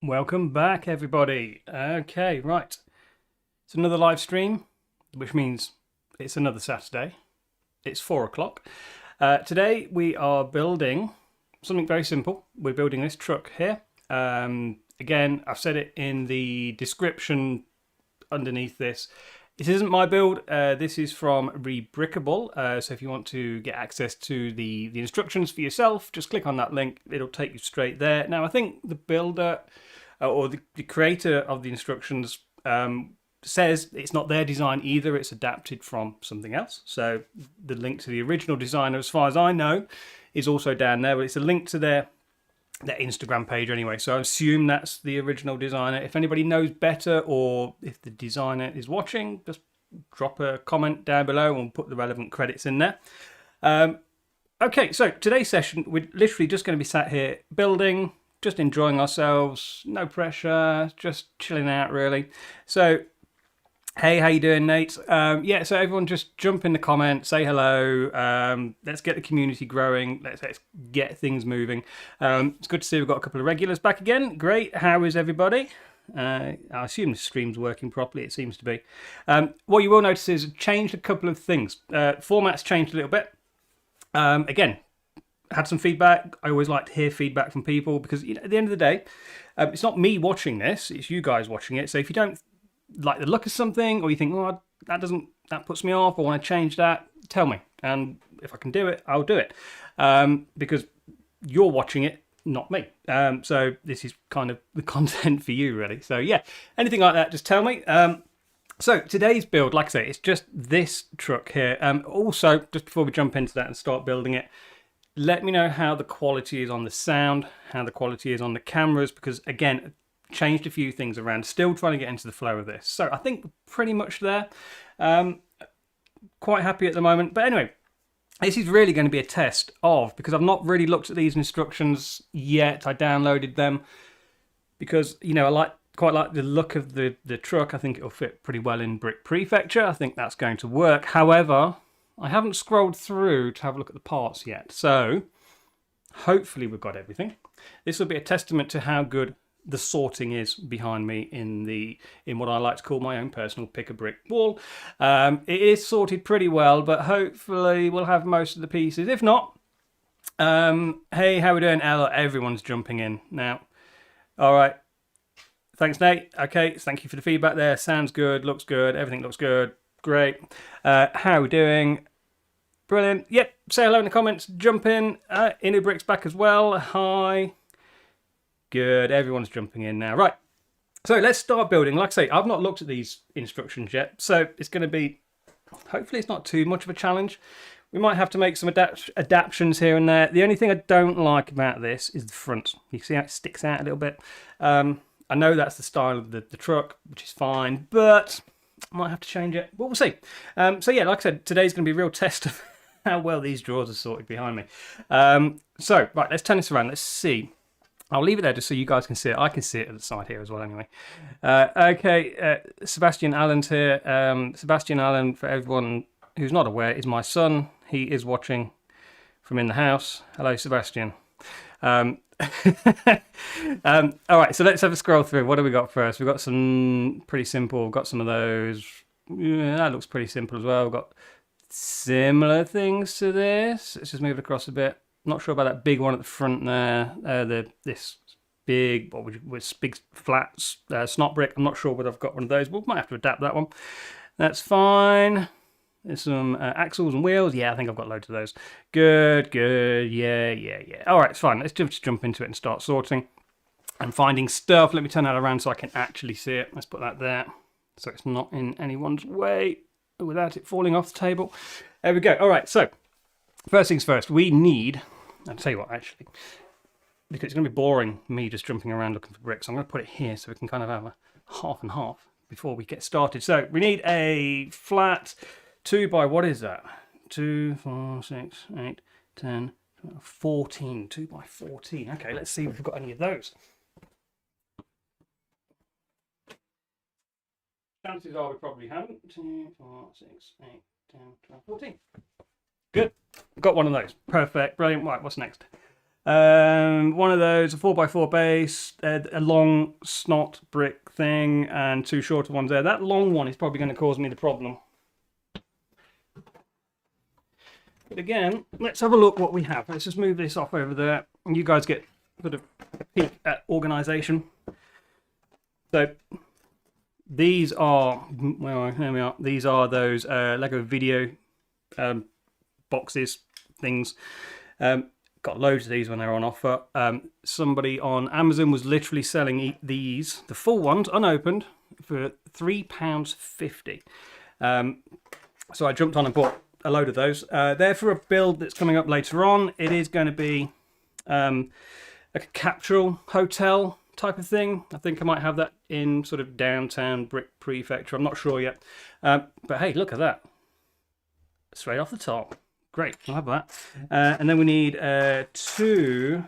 Welcome back, everybody. Okay, right. It's another live stream, which means it's another Saturday. It's 4 o'clock. Today we are building something very simple. We're building this truck here. Again, I've said it in the description underneath this. This isn't my build. This is from Rebrickable. So if you want to get access to the instructions for yourself, just click on that link. It'll take you straight there. Now, I think the builder or the creator of the instructions says it's not their design either. It's adapted from something else. So the link to the original designer, as far as I know, is also down there. But it's a link to their Instagram page anyway, so I assume that's the original designer. If anybody knows better, or if the designer is watching, just drop a comment down below and we'll put the relevant credits in there. Okay, so today's session, we're literally just going to be sat here building, just enjoying ourselves, no pressure, just chilling out really. So hey, how you doing, Nate? Yeah, so everyone just jump in the comments, say hello. Let's get the community growing. Let's get things moving. It's good to see we've got a couple of regulars back again. Great. How is everybody? I assume the stream's working properly. It seems to be. What you will notice is I've changed a couple of things. Format's changed a little bit. Again, had some feedback. I always like to hear feedback from people because at the end of the day, it's not me watching this. It's you guys watching it. So if you don't like the look of something, or you think, oh, that puts me off, or want to change that, tell me, and if I can do it, I'll do it, because you're watching it, not me. So this is kind of the content for you, really. So yeah, anything like that, just tell me. So today's build, like I say, it's just this truck here. Also, just before we jump into that and start building it, let me know how the quality is on the sound, how the quality is on the cameras, because again, changed a few things around, still trying to get into the flow of this. So I think pretty much there. Quite happy at the moment. But anyway, this is really going to be a test of, because I've not really looked at these instructions yet. I downloaded them because, I quite like the look of the truck. I think it'll fit pretty well in Brick Prefecture. I think that's going to work. However, I haven't scrolled through to have a look at the parts yet. So hopefully we've got everything. This will be a testament to how good the sorting is behind me in what I like to call my own personal pick a brick wall. It is sorted pretty well, but hopefully we'll have most of the pieces. If not, hey, how we doing, Ella? Everyone's jumping in now. All right, thanks, Nate. Okay, thank you for the feedback there. Sounds good, looks good, everything looks good. Great. How we doing? Brilliant. Yep, say hello in the comments, jump in. Inner Brick's back as well. Hi. Good, everyone's jumping in now. Right, so let's start building. Like I say, I've not looked at these instructions yet, so it's going to be, hopefully it's not too much of a challenge. We might have to make some adaptations here and there. The only thing I don't like about this is the front. You see how it sticks out a little bit? I know that's the style of the truck, which is fine, but I might have to change it. But we'll see. So yeah, like I said, today's going to be a real test of how well these drawers are sorted behind me. So, right, let's turn this around. Let's see. I'll leave it there just so you guys can see it. I can see it at the side here as well anyway. Okay, Sebastian Allen's here. Sebastian Allen, for everyone who's not aware, is my son. He is watching from in the house. Hello, Sebastian. All right, so let's have a scroll through. What do we got first? We've got some pretty simple. We've got some of those. Yeah, that looks pretty simple as well. We've got similar things to this. Let's just move it across a bit. Not sure about that big one at the front there. This big, big flat snot brick. I'm not sure whether I've got one of those. We might have to adapt that one. That's fine. There's some axles and wheels. Yeah, I think I've got loads of those. Good. Yeah. All right, it's fine. Let's just jump into it and start sorting and finding stuff. Let me turn that around so I can actually see it. Let's put that there so it's not in anyone's way without it falling off the table. There we go. All right, so first things first, we need... I'll tell you what, actually, because it's going to be boring, me just jumping around looking for bricks, I'm going to put it here so we can kind of have a half and half before we get started. So we need a flat 2 by, what is that? 2, 4, 6, 8, 10, 12, 14. 2 by 14. Okay, let's see if we've got any of those. Chances are we probably haven't. 2, 4, 6, 8, 10, 12, 14. Good. Got one of those. Perfect. Brilliant. Right, what's next? One of those, a 4x4 base, a long snot brick thing, and two shorter ones there. That long one is probably going to cause me the problem. But again, let's have a look what we have. Let's just move this off over there, and you guys get sort of a peek at organisation. So these are, well, here we are. These are those Lego video boxes, things. Got loads of these when they were on offer. Somebody on Amazon was literally selling these, the full ones, unopened, for £3.50. So I jumped on and bought a load of those. They're for a build that's coming up later on. It is going to be like a capsule hotel type of thing. I think I might have that in sort of downtown Brick Prefecture. I'm not sure yet. But hey, look at that. Straight off the top. Great, I'll have that. And then we need 2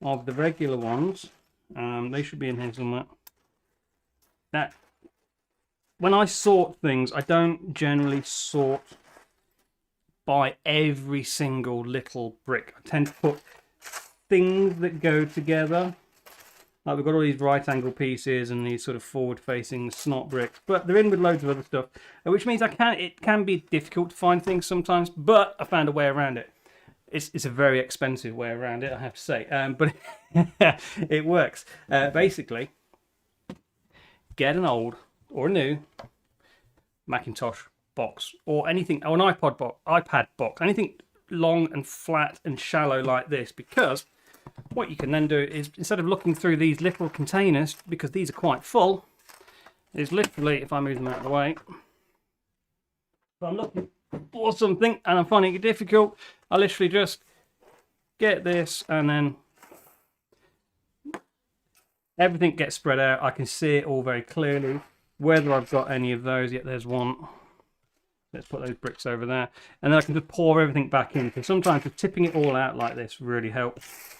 of the regular ones. They should be in here somewhere. That, when I sort things, I don't generally sort by every single little brick. I tend to put things that go together. Like we've got all these right angle pieces and these sort of forward facing snot bricks, but they're in with loads of other stuff, which means it can be difficult to find things sometimes, but I found a way around it. It's a very expensive way around it, I have to say, but it works. Basically, get an old or a new Macintosh box or anything, or an iPad box, anything long and flat and shallow like this, because what you can then do is, instead of looking through these little containers, because these are quite full, is literally, if I move them out of the way, if I'm looking for something and I'm finding it difficult, I literally just get this and then everything gets spread out. I can see it all very clearly, whether I've got any of those. Yet there's one. Let's put those bricks over there, and then I can just pour everything back in, because sometimes just tipping it all out like this really helps.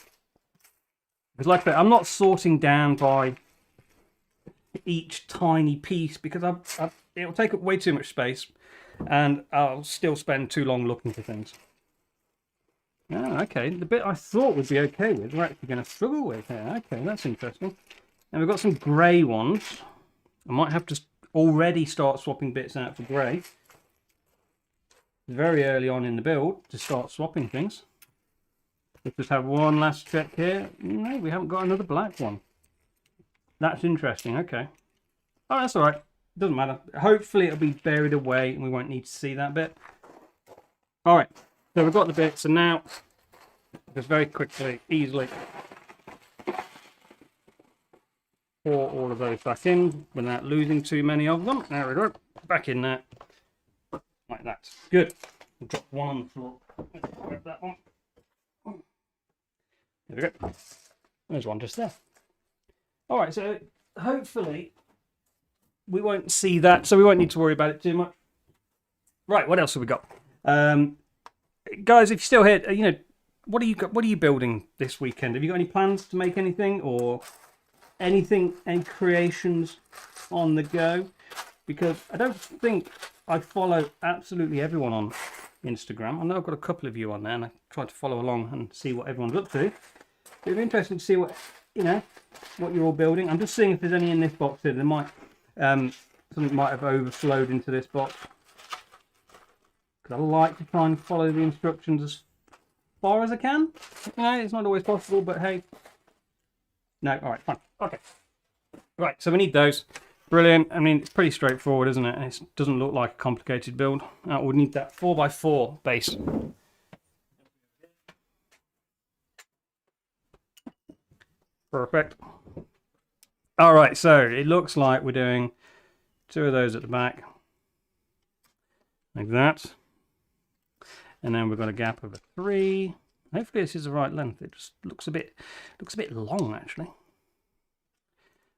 Because like that, I'm not sorting down by each tiny piece, because it'll take up way too much space and I'll still spend too long looking for things. Oh, okay, the bit I thought would be okay with, we're actually going to struggle with here. Okay, that's interesting. And we've got some grey ones. I might have to already start swapping bits out for grey. Very early on in the build to start swapping things. Let's just have one last check here. No, we haven't got another black one. That's interesting. Okay. Oh, that's all right. Doesn't matter. Hopefully it'll be buried away and we won't need to see that bit. All right. So we've got the bits, and now just very quickly, easily pour all of those back in without losing too many of them. There we go. Back in there. Like that. Good. We'll drop one on the floor. Let's grab that one. There we go. There's one just there. All right, so hopefully we won't see that, so we won't need to worry about it too much. Right, what else have we got? Guys, if you're still here, you know, what are you building this weekend? Have you got any plans to make anything, or anything, any creations on the go? Because I don't think I follow absolutely everyone on Instagram. I know I've got a couple of you on there, and I try to follow along and see what everyone's up to. It'd be interesting to see what, you know, what you're all building. I'm just seeing if there's any in this box here. There might something might have overflowed into this box, because I like to try and follow the instructions as far as I can. You know, it's not always possible, but hey. No, all right, fine. Okay. Right, so we need those. Brilliant. I mean, it's pretty straightforward, isn't it? It doesn't look like a complicated build. We'll need that 4x4 base. Perfect. All right, so it looks like we're doing 2 of those at the back, like that, and then we've got a gap of a 3. Hopefully this is the right length. It just looks a bit long, actually.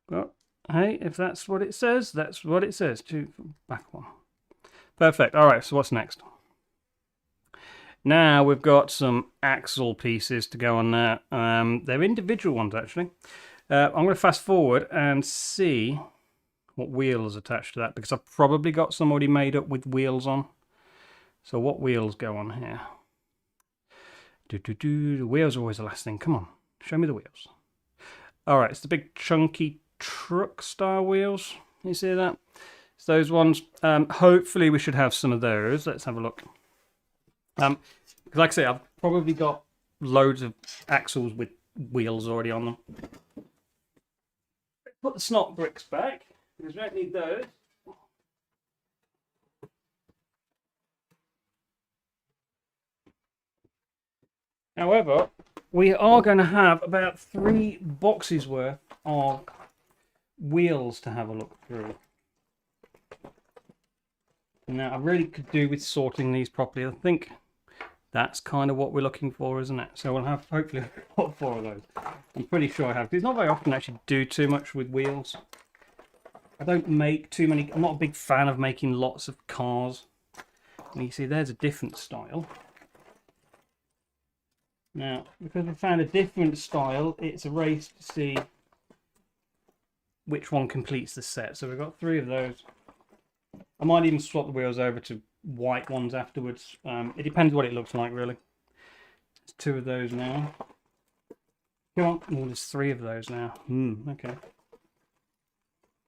But hey, if that's what it says, that's what it says. 2 back 1. Perfect. All right, so what's next? Now we've got some axle pieces to go on there. They're individual ones, actually. I'm going to fast forward and see what wheel is attached to that, because I've probably got some already made up with wheels on. So what wheels go on here? The wheels are always the last thing. Come on, show me the wheels. All right, it's the big chunky truck style wheels. You see that? It's those ones. Hopefully we should have some of those. Let's have a look. Like I say, I've probably got loads of axles with wheels already on them. Put the snot bricks back, because we don't need those. However, we are going to have about 3 boxes worth of wheels to have a look through. Now, I really could do with sorting these properly. I think that's kind of what we're looking for, isn't it? So we'll have, hopefully, 4 of those. I'm pretty sure I have. It's not very often I actually do too much with wheels. I don't make too many. I'm not a big fan of making lots of cars. And you see, there's a different style. Now, because we found a different style, it's a race to see which one completes the set. So we've got 3 of those. I might even swap the wheels over to white ones afterwards. It depends what it looks like, really. There's 2 of those now. Come on. Oh, there's 3 of those now. Okay.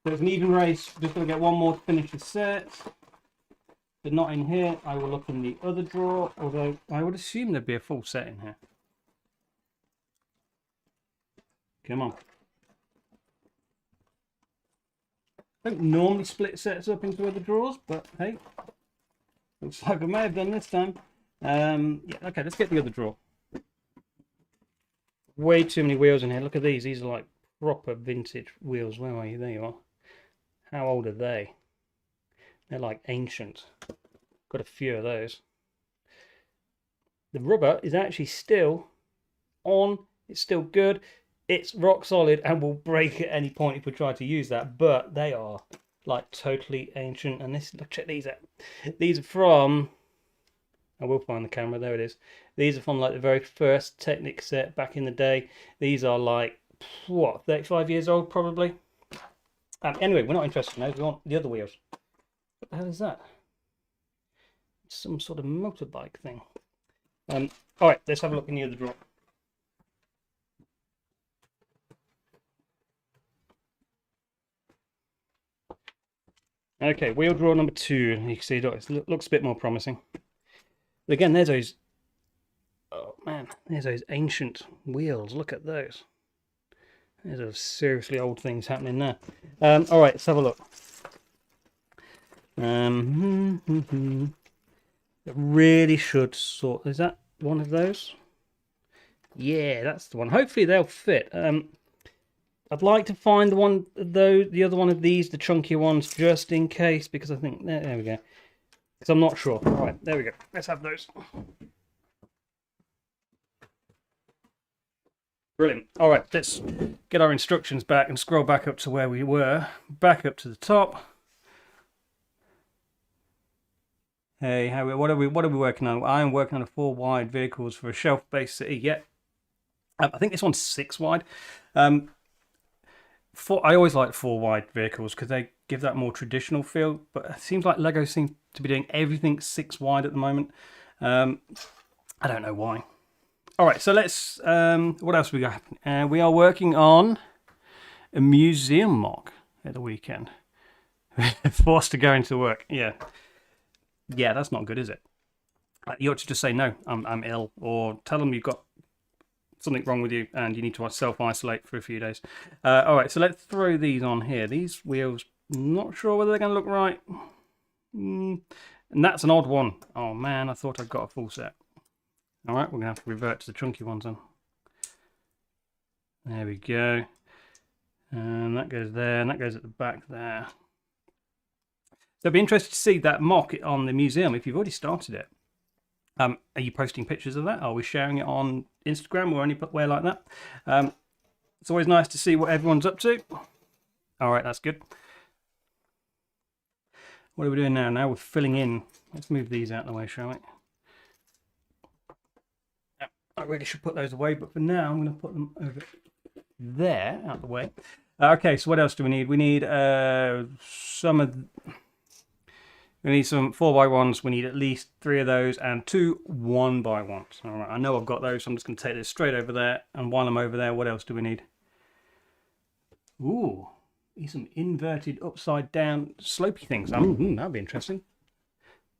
So it's an even race. Just going to get 1 more to finish the set. They're not in here. I will look in the other drawer, although I would assume there'd be a full set in here. Come on. I don't normally split sets up into other drawers, but hey, looks like I may have done this time. Yeah, okay, let's get the other drawer. Way too many wheels in here. Look at these. These are like proper vintage wheels. Where are you? There you are. How old are they? They're like ancient. Got a few of those. The rubber is actually still on. It's still good. It's rock solid and will break at any point if we try to use that. But they are like totally ancient. And this, look, check these out. These are from, I will find the camera. There it is. These are from like the very first Technic set back in the day. These are like, what, 35 years old probably. Anyway, we're not interested in those. We want the other wheels. What the hell is that? Some sort of motorbike thing. All right, let's have a look in the other drawer. Okay, wheel drawer number 2. You can see it looks a bit more promising. But again, there's those. Oh man, there's those ancient wheels. Look at those. There's those seriously old things happening there. All right, let's have a look. It really should sort. Is that one of those? Yeah, that's the one. Hopefully they'll fit. I'd like to find the other one of these, the chunkier ones, just in case, because I think there we go. Because I'm not sure. All right, there we go. Let's have those. Brilliant. All right, let's get our instructions back and scroll back up to where we were. Back up to the top. Hey, what are we working on? I am working on a 4 wide vehicles for a shelf-based city. Yeah, I think this one's 6 wide. I always like 4 wide vehicles because they give that more traditional feel. But it seems like Lego seems to be doing everything 6 wide at the moment. I don't know why. All right, so let's. What else we got? We are working on a museum mock at the weekend. Forced to go into work. Yeah. Yeah, that's not good, is it? You ought to just say, no, I'm ill, or tell them you've got something wrong with you and you need to self-isolate for a few days. All right, so let's throw these on here. These wheels, not sure whether they're going to look right. And that's an odd one. Oh, man, I thought I'd got a full set. All right, we're going to have to revert to the chunky ones then. There we go. And that goes there, and that goes at the back there. So it'd be interesting to see that mock on the museum if you've already started it. Are you posting pictures of that? Are we sharing it on Instagram or anywhere like that? It's always nice to see what everyone's up to. All right, that's good. What are we doing now? Now we're filling in. Let's move these out of the way, shall we? I really should put those away, but for now I'm going to put them over there, out of the way. Okay, so what else do we need? We need some of... We need some 4x1s. We need at least 3 of those and 2 1x1s. All right, I know I've got those, so I'm just going to take this straight over there. And while I'm over there, what else do we need? Ooh, need some inverted upside down slopey things. That'd be interesting.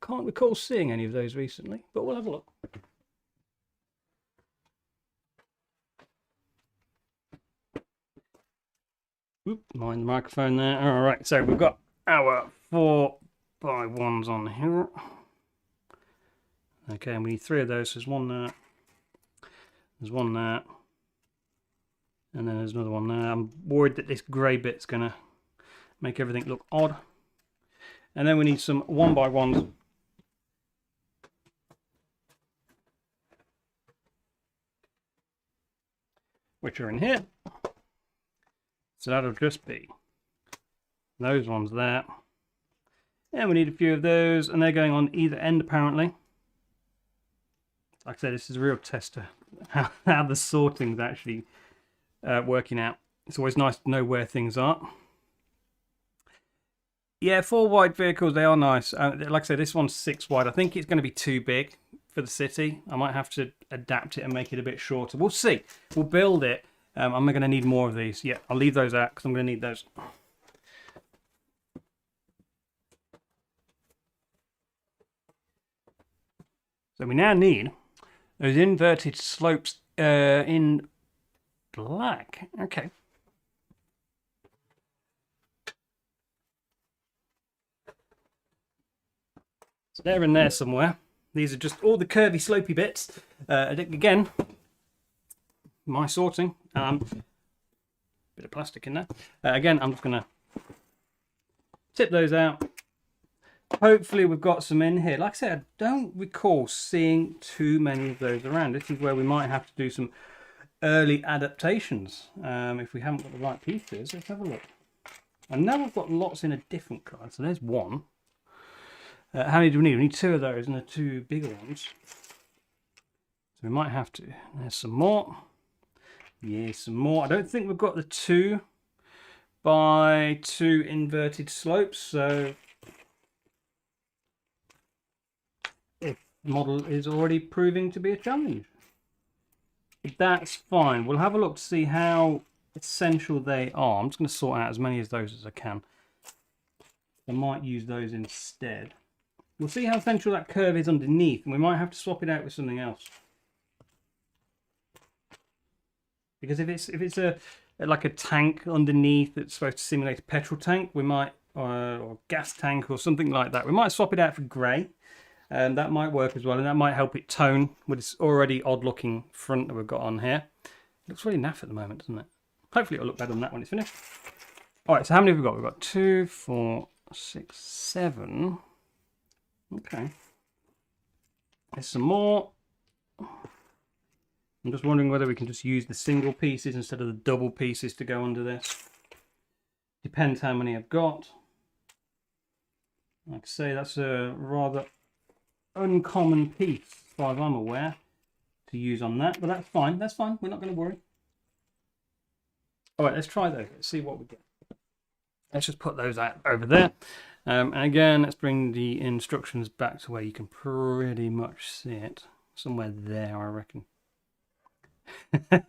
Can't recall seeing any of those recently, but we'll have a look. Oop, mind the microphone there. All right, so we've got our 4x1s on here. Okay, and we need 3 of those. There's one there. There's one there. And then there's another one there. I'm worried that this grey bit's going to make everything look odd. And then we need some 1x1s. Which are in here. So that'll just be those ones there. And we need a few of those, and they're going on either end apparently. Like I said, this is a real tester how the sorting's actually working out. It's always nice to know where things are. Yeah, 4 wide vehicles, they are nice. Like I said, this one's 6 wide. I think it's going to be too big for the city. I might have to adapt it and make it a bit shorter. We'll see. We'll build it. I'm going to need more of these. Yeah, I'll leave those out because I'm going to need those. So we now need those inverted slopes in black. Okay. So they're in there somewhere. These are just all the curvy, slopey bits. Again, my sorting. Bit of plastic in there. Again, I'm just going to tip those out. Hopefully we've got some in here. Like I said, I don't recall seeing too many of those around. This is where we might have to do some early adaptations. If we haven't got the right pieces, let's have a look. I know I've got lots in a different colour. So there's one. How many do we need? We need 2 of those and the 2 bigger ones. So we might have to. There's some more. Yeah, some more. I don't think we've got the 2 by 2 inverted slopes. So if the model is already proving to be a challenge. But that's fine. We'll have a look to see how essential they are. I'm just going to sort out as many of those as I can. I might use those instead. We'll see how essential that curve is underneath, and we might have to swap it out with something else. Because if it's like a tank underneath that's supposed to simulate a petrol tank, we might, or gas tank or something like that, we might swap it out for grey, and that might work as well, and that might help it tone with this already odd-looking front that we've got on here. It looks really naff at the moment, doesn't it? Hopefully it'll look better than that when it's finished. All right, so how many have we got? We've got 2, 4, 6, 7. Okay. There's some more. I'm just wondering whether we can just use the single pieces instead of the double pieces to go under this. Depends how many I've got. Like I say, that's a rather uncommon piece, as far as I'm aware, to use on that. But that's fine. That's fine. We're not going to worry. All right, let's try those. Let's see what we get. Let's just put those out over there. And again, let's bring the instructions back to where you can pretty much see it. Somewhere there, I reckon.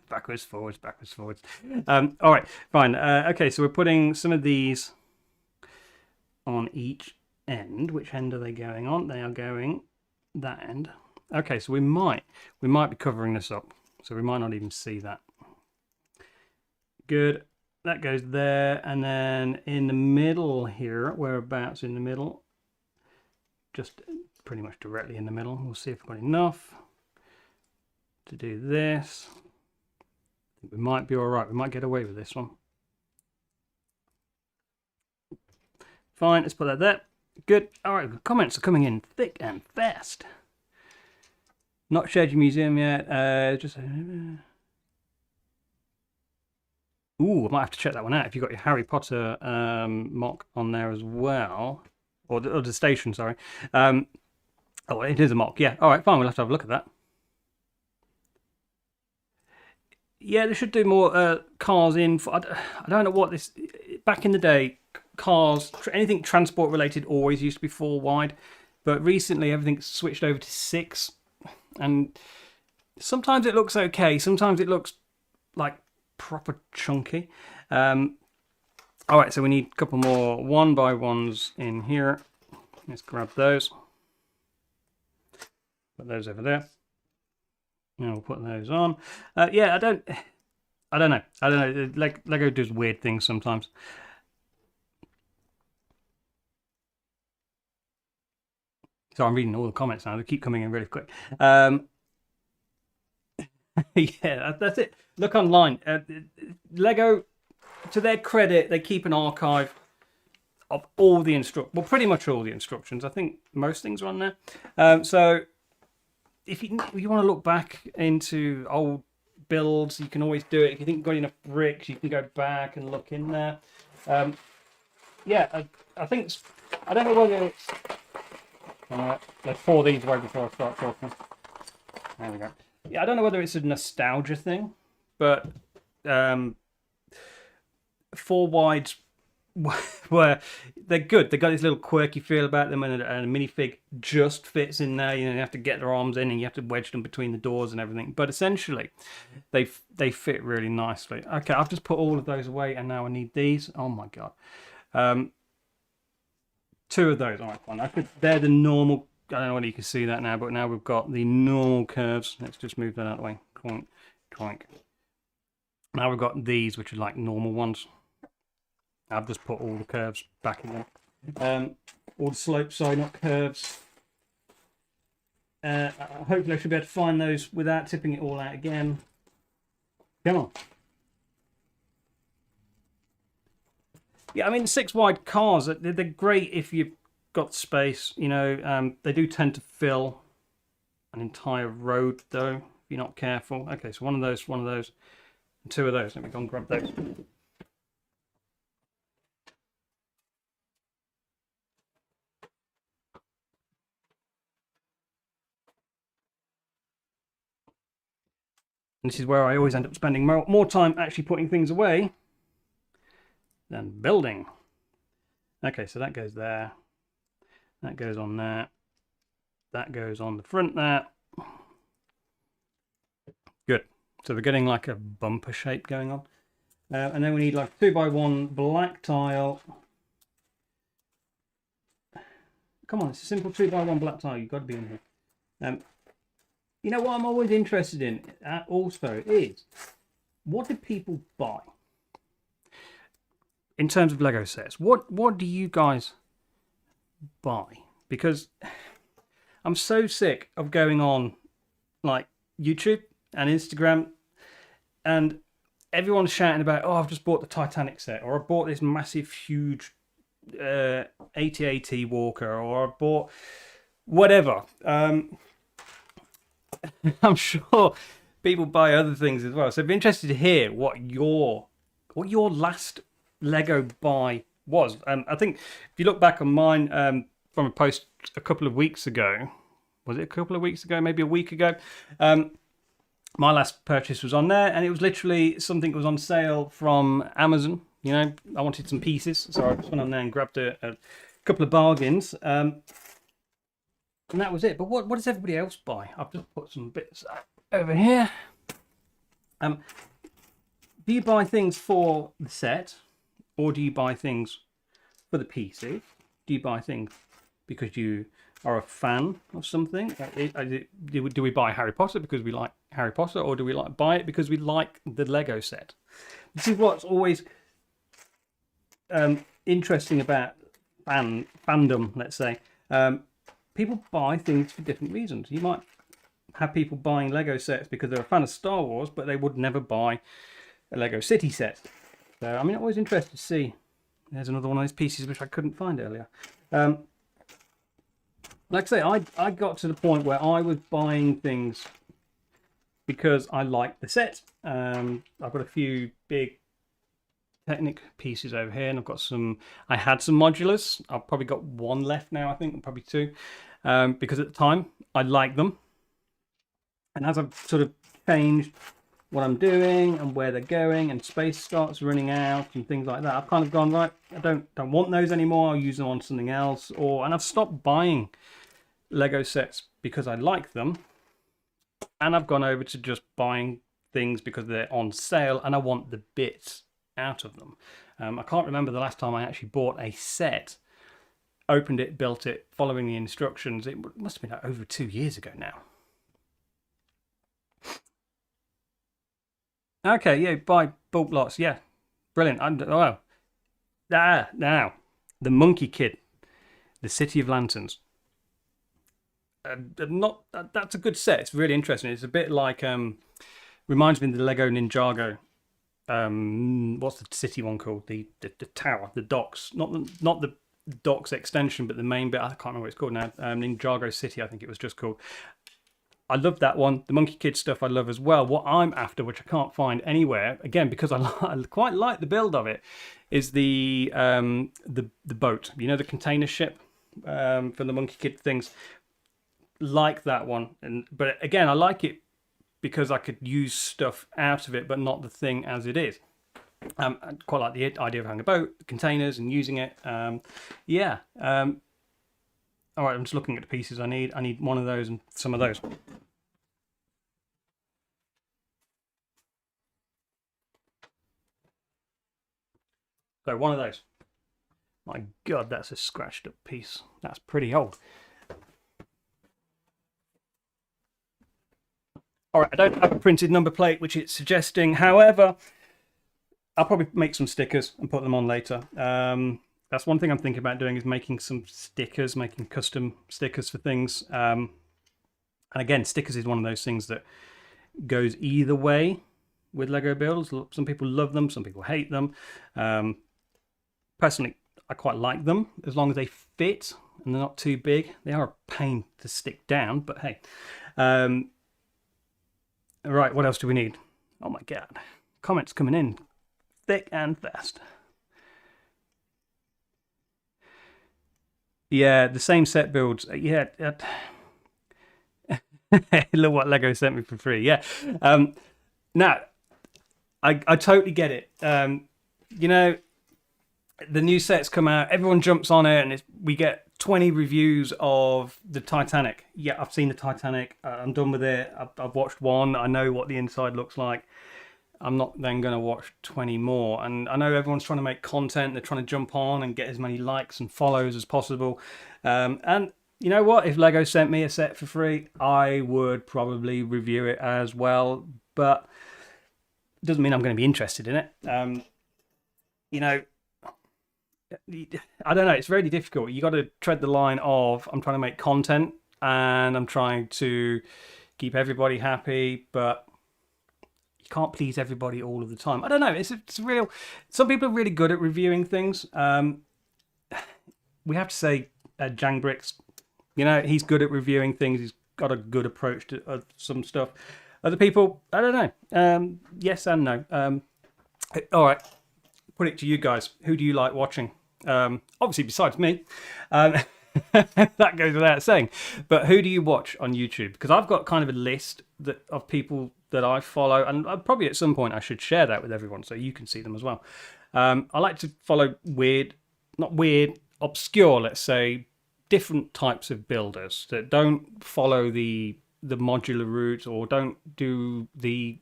Backwards, forwards, backwards, forwards. All right, fine. Okay, so we're putting some of these on each end. Which end are they going on? They are going that end. Okay, so we might be covering this up. So we might not even see that. Good. That goes there, and then in the middle here, whereabouts in the middle, just pretty much directly in the middle. We'll see if we've got enough to do this. I think we might be all right. We might get away with this one. Fine, let's put that there. Good. All right, the comments are coming in thick and fast. Not Shedgy Museum yet. Just. Ooh, I might have to check that one out if you've got your Harry Potter MOC on there as well. Or the station, sorry. Oh, it is a MOC, yeah. All right, fine, we'll have to have a look at that. Yeah, they should do more cars in. I don't know what this... Back in the day, cars, anything transport related always used to be 4 wide, but recently everything's switched over to 6, and sometimes it looks okay, sometimes it looks like proper chunky. All right, so we need a couple more 1x1s in here. Let's grab those. Put those over there. Now we'll put those on. Yeah, I don't know. Lego does weird things sometimes. So I'm reading all the comments now. They keep coming in really quick. Yeah, that's it. Look online. Lego, to their credit, they keep an archive of all the well, pretty much all the instructions. I think most things are on there. So if you want to look back into old builds, you can always do it. If you think you've got enough bricks, you can go back and look in there. Yeah, I think I don't know whether it's. Let's pour these away before I start talking. There we go. Yeah, I don't know whether it's a nostalgia thing, but 4 wides where they're good. They've got this little quirky feel about them, and a minifig just fits in there. You know, you have to get their arms in, and you have to wedge them between the doors and everything. But essentially, they fit really nicely. Okay, I've just put all of those away, and now I need these. Oh my god. 2 of those. All right, fine. They're the normal. I don't know whether you can see that now, but now we've got the normal curves. Let's just move that out of the way. Clink, clink. Now we've got these, which are like normal ones. I've just put all the curves back in there. All the slopes, sorry, not curves. Hopefully I should be able to find those without tipping it all out again. Come on. Yeah, I mean, 6 wide cars, they're great if you've got space. You know, they do tend to fill an entire road, though, if you're not careful. Okay, so one of those, and 2 of those. Let me go and grab those. And this is where I always end up spending more time actually putting things away than building. Okay, so that goes there. That goes on there. That goes on the front there. Good. So we're getting like a bumper shape going on. And then we need like 2x1 black tile. Come on, it's a simple 2x1 black tile. You've got to be in here. You know what I'm always interested in also is, what do people buy? In terms of Lego sets, what do you guys buy? Because I'm so sick of going on like YouTube and Instagram and everyone's shouting about, oh, I've just bought the Titanic set, or I bought this massive, huge AT-AT walker, or I bought whatever. I'm sure people buy other things as well. So I'd be interested to hear what your last Lego buy was. I think if you look back on mine from a post a couple of weeks ago, was it a couple of weeks ago, maybe a week ago? My last purchase was on there, and it was literally something that was on sale from Amazon. You know, I wanted some pieces, so I just went on there and grabbed a couple of bargains. And that was it. But what does everybody else buy? I've just put some bits over here. Do you buy things for the set, or do you buy things for the pieces? Do you buy things because you are a fan of something? Do we buy Harry Potter because we like Harry Potter, or do we buy it because we like the Lego set? This is what's always interesting about fandom, let's say. People buy things for different reasons. You might have people buying Lego sets because they're a fan of Star Wars, but they would never buy a Lego City set. So, I mean, I'm always interested to see. There's another one of those pieces which I couldn't find earlier. Like I say, I got to the point where I was buying things because I liked the set. I've got a few big Technic pieces over here, and I've got some. I had some modulars. I've probably got 1 left now, I think, probably 2, because at the time I liked them, and as I've sort of changed what I'm doing and where they're going, and space starts running out and things like that, I've kind of gone, right, I don't want those anymore. I'll use them on something else, and I've stopped buying Lego sets because I like them, and I've gone over to just buying things because they're on sale and I want the bits out of them. I can't remember the last time I actually bought a set, opened it, built it, following the instructions. It must have been like over 2 years ago now. Okay, yeah, buy bulk lots, yeah, brilliant. Wow. Now, the Monkey Kid, the City of Lanterns. That's a good set. It's really interesting. It's a bit like reminds me of the Lego Ninjago. What's the city one called? The tower, the docks. Not the docks extension, but the main bit. I can't remember what it's called now. Ninjago City, I think it was just called. I love that one. The Monkey Kid stuff I love as well. What I'm after, which I can't find anywhere, again because I quite like the build of it, is the boat. You know, the container ship from the Monkey Kid things. Like that one, but again, I like it because I could use stuff out of it, but not the thing as it is. I quite like the idea of having a boat, containers, and using it. Yeah. All right, I'm just looking at the pieces I need. I need one of those and some of those. So one of those. My God, that's a scratched up piece. That's pretty old. All right, I don't have a printed number plate, which it's suggesting. However, I'll probably make some stickers and put them on later. That's one thing I'm thinking about doing, is making some stickers, making custom stickers for things. And again, stickers is one of those things that goes either way with Lego builds. Some people love them, some people hate them. Personally, I quite like them as long as they fit and they're not too big. They are a pain to stick down, but hey. Right, what else do we need? Oh my God, comments coming in thick and fast. Yeah, the same set builds. Yeah. Look what Lego sent me for free. Yeah. Now, I totally get it. You know, the new sets come out, everyone jumps on it, and we get 20 reviews of the Titanic. Yeah, I've seen the Titanic. I'm done with it. I've watched one. I know what the inside looks like. I'm not then going to watch 20 more. And I know everyone's trying to make content. They're trying to jump on and get as many likes and follows as possible. And you know what? If Lego sent me a set for free, I would probably review it as well. But it doesn't mean I'm going to be interested in it. You know, I don't know, it's really difficult. You got to tread the line of, I'm trying to make content and I'm trying to keep everybody happy, but you can't please everybody all of the time. I don't know, it's real. Some people are really good at reviewing things. We have to say Jang Bricks, you know, he's good at reviewing things. He's got a good approach to some stuff. Other people, I don't know. Yes and no. All right, put it to you guys. Who do you like watching? Obviously, besides me, that goes without saying. But who do you watch on YouTube? Because I've got kind of a list of people that I follow, and probably at some point I should share that with everyone so you can see them as well. I like to follow obscure, let's say, different types of builders that don't follow the modular route or don't do the.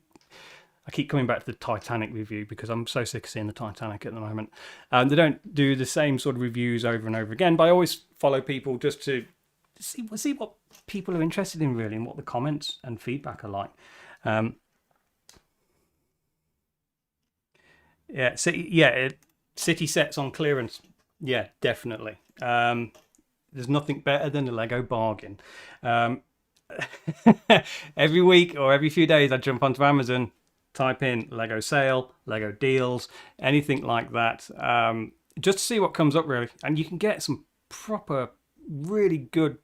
I keep coming back to the Titanic review because I'm so sick of seeing the Titanic at the moment. They don't do the same sort of reviews over and over again, but I always follow people just to see what people are interested in really and what the comments and feedback are like. City sets on clearance. Yeah, definitely. There's nothing better than a Lego bargain. Every week or every few days I jump onto Amazon, type in Lego sale, Lego deals, anything like that, just to see what comes up really. And you can get some proper, really good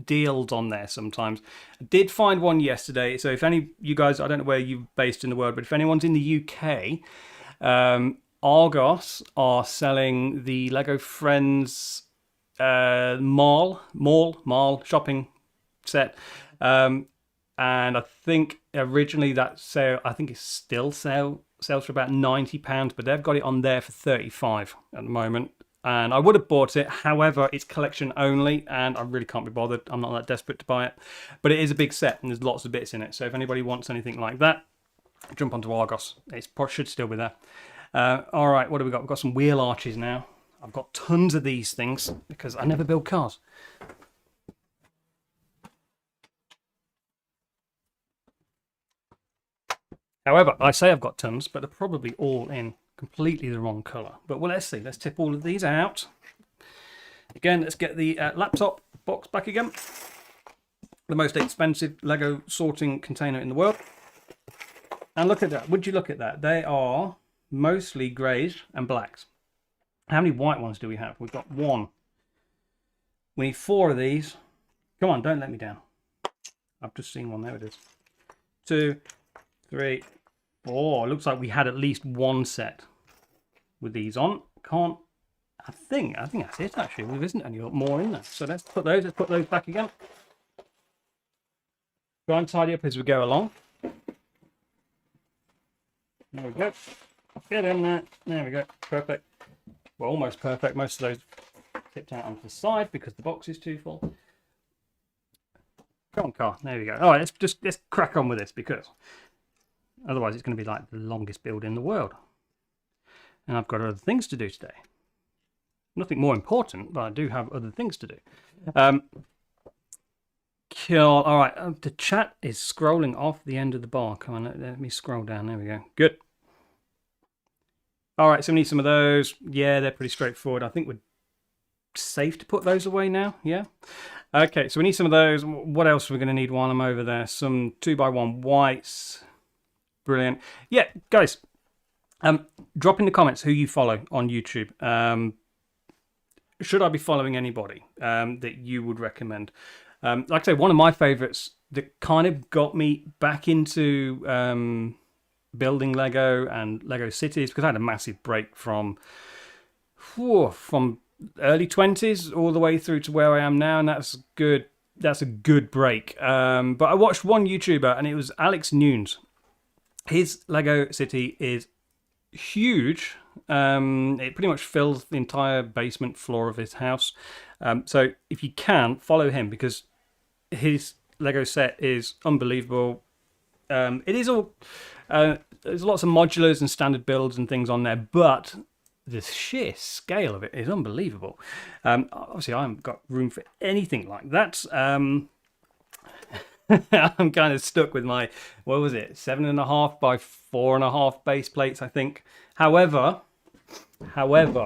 deals on there sometimes. I did find one yesterday, so if any of you guys, I don't know where you're based in the world, but if anyone's in the UK, Argos are selling the Lego Friends mall shopping set. and I think originally that sale, I think it's still sells for about £90, but they've got it on there for 35 at the moment. And I would have bought it, however, it's collection only, and I really can't be bothered. I'm not that desperate to buy it. But it is a big set, and there's lots of bits in it. So if anybody wants anything like that, jump onto Argos. It should still be there. All right, what do we got? We've got some wheel arches now. I've got tons of these things, because I never build cars. However, I say I've got tons, but they're probably all in completely the wrong colour. But well, let's see. Let's tip all of these out. Again, let's get the laptop box back again. The most expensive Lego sorting container in the world. And look at that. Would you look at that? They are mostly greys and blacks. How many white ones do we have? We've got one. We need 4 of these. Come on, don't let me down. I've just seen one. There it is. 2, 3, 4. Looks like we had at least one set with these on. I think that's it actually. There isn't any more in there. So let's put those back again. Try and tidy up as we go along. There we go. Get in there. There we go. Perfect. Well, almost perfect. Most of those tipped out onto the side because the box is too full. Come on, car. There we go. All right, let's crack on with this, because otherwise it's going to be like the longest build in the world. And I've got other things to do today. Nothing more important, but I do have other things to do. Cool. All right, the chat is scrolling off the end of the bar. Come on, let me scroll down. There we go. Good. All right, so we need some of those. Yeah, they're pretty straightforward. I think we're safe to put those away now. Yeah. Okay, so we need some of those. What else are we going to need while I'm over there? Some 2x1 whites. Brilliant. Yeah, guys, drop in the comments who you follow on YouTube. Should I be following anybody that you would recommend? Like I say, one of my favorites that kind of got me back into building Lego and Lego cities, because I had a massive break from early 20s all the way through to where I am now, and that's good. That's a good break. But I watched one YouTuber, and it was Alex Nunes. His Lego city is huge. It pretty much fills the entire basement floor of his house. So if you can, follow him, because his Lego set is unbelievable. It is all there's lots of modulars and standard builds and things on there, but the sheer scale of it is unbelievable. Obviously, I haven't got room for anything like that. I'm kind of stuck with my, what was it, 7.5 by 4.5 base plates, I think. However, I'll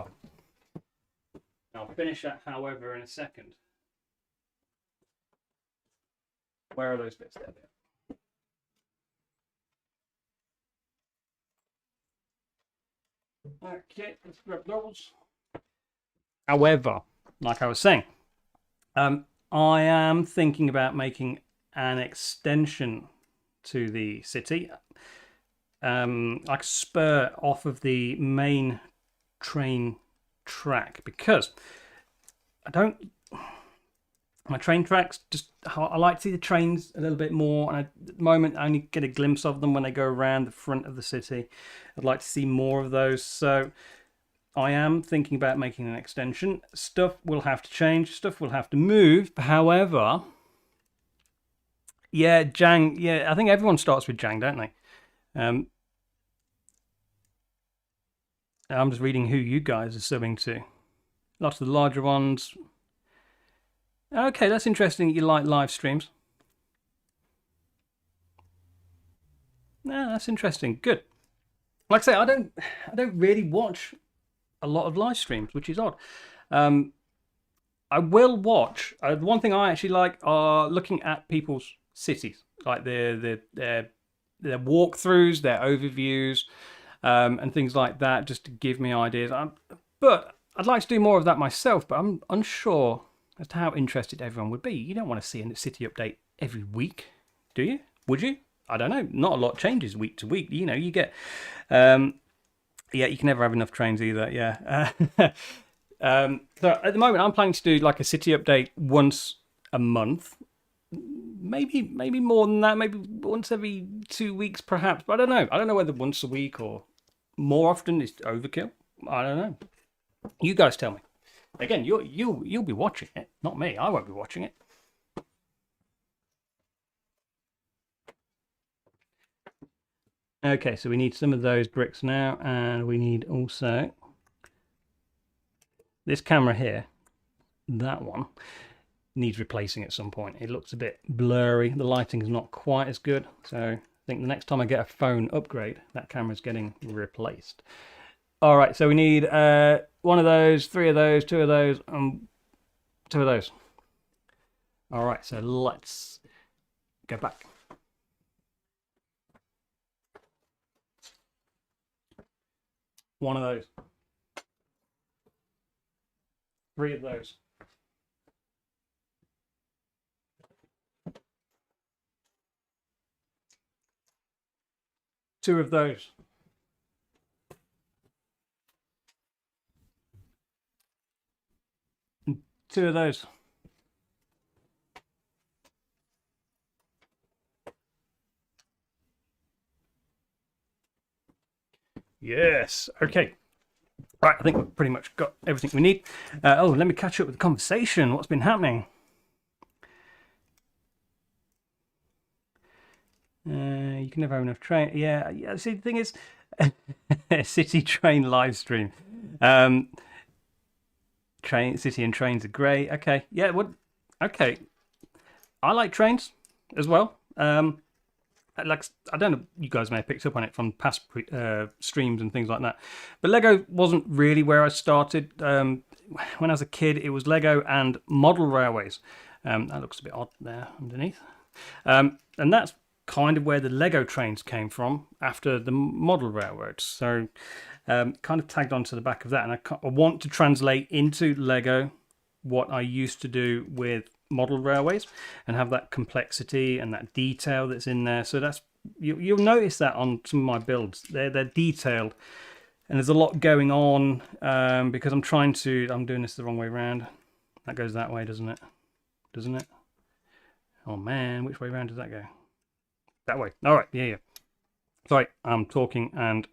finish that however in a second. Where are those bits? There they are. Okay, let's grab those. However, like I was saying, I am thinking about making an extension to the city, like a spur off of the main train track, because my train tracks, I like to see the trains a little bit more, and at the moment I only get a glimpse of them when they go around the front of the city. I'd like to see more of those, so I am thinking about making an extension. Stuff will have to change, stuff will have to move. However, yeah, Jang, yeah, I think everyone starts with Jang, don't they? I'm just reading who you guys are subbing to. Lots of the larger ones. Okay, that's interesting that you like live streams. No, that's interesting. Good. Like I say, I don't really watch a lot of live streams, which is odd. I will watch. One thing I actually like are looking at people's cities, like their walkthroughs, their overviews, and things like that, just to give me ideas. But I'd like to do more of that myself, but I'm unsure as to how interested everyone would be. You don't want to see a city update every week, do you? Would you? I don't know. Not a lot changes week to week. You know, you get... yeah, you can never have enough trains either, yeah. So at the moment, I'm planning to do like a city update once a month. maybe more than that, maybe once every 2 weeks perhaps, but I don't know whether once a week or more often is overkill. I don't know, you guys tell me. Again, you'll be watching it, not me. I won't be watching it. Okay, so we need some of those bricks now, and we need also this camera here. That one needs replacing at some point. It looks a bit blurry. The lighting is not quite as good. So I think the next time I get a phone upgrade, that camera's getting replaced. All right, so we need 1 of those, 3 of those, 2 of those, and 2 of those. All right, so let's go back. One of those. 3 of those. Two of those. And 2 of those. Yes. Okay. Right, I think we've pretty much got everything we need. Oh, let me catch up with the conversation. What's been happening? You can never have enough train. Yeah. See, the thing is, city train live stream. City and trains are great. Okay. Yeah. What? Okay. I like trains as well. Like, I don't know, you guys may have picked up on it from past streams and things like that, but Lego wasn't really where I started. When I was a kid, it was Lego and model railways. That looks a bit odd there underneath. And that's kind of where the Lego trains came from after the model railroads. So kind of tagged onto the back of that, and I want to translate into Lego what I used to do with model railways and have that complexity and that detail that's in there. So that's you'll notice that on some of my builds, they're detailed, and there's a lot going on because I'm doing this the wrong way around. That goes that way, doesn't it? Oh man, which way around does that go? That way. All right. Yeah. Sorry, I'm talking and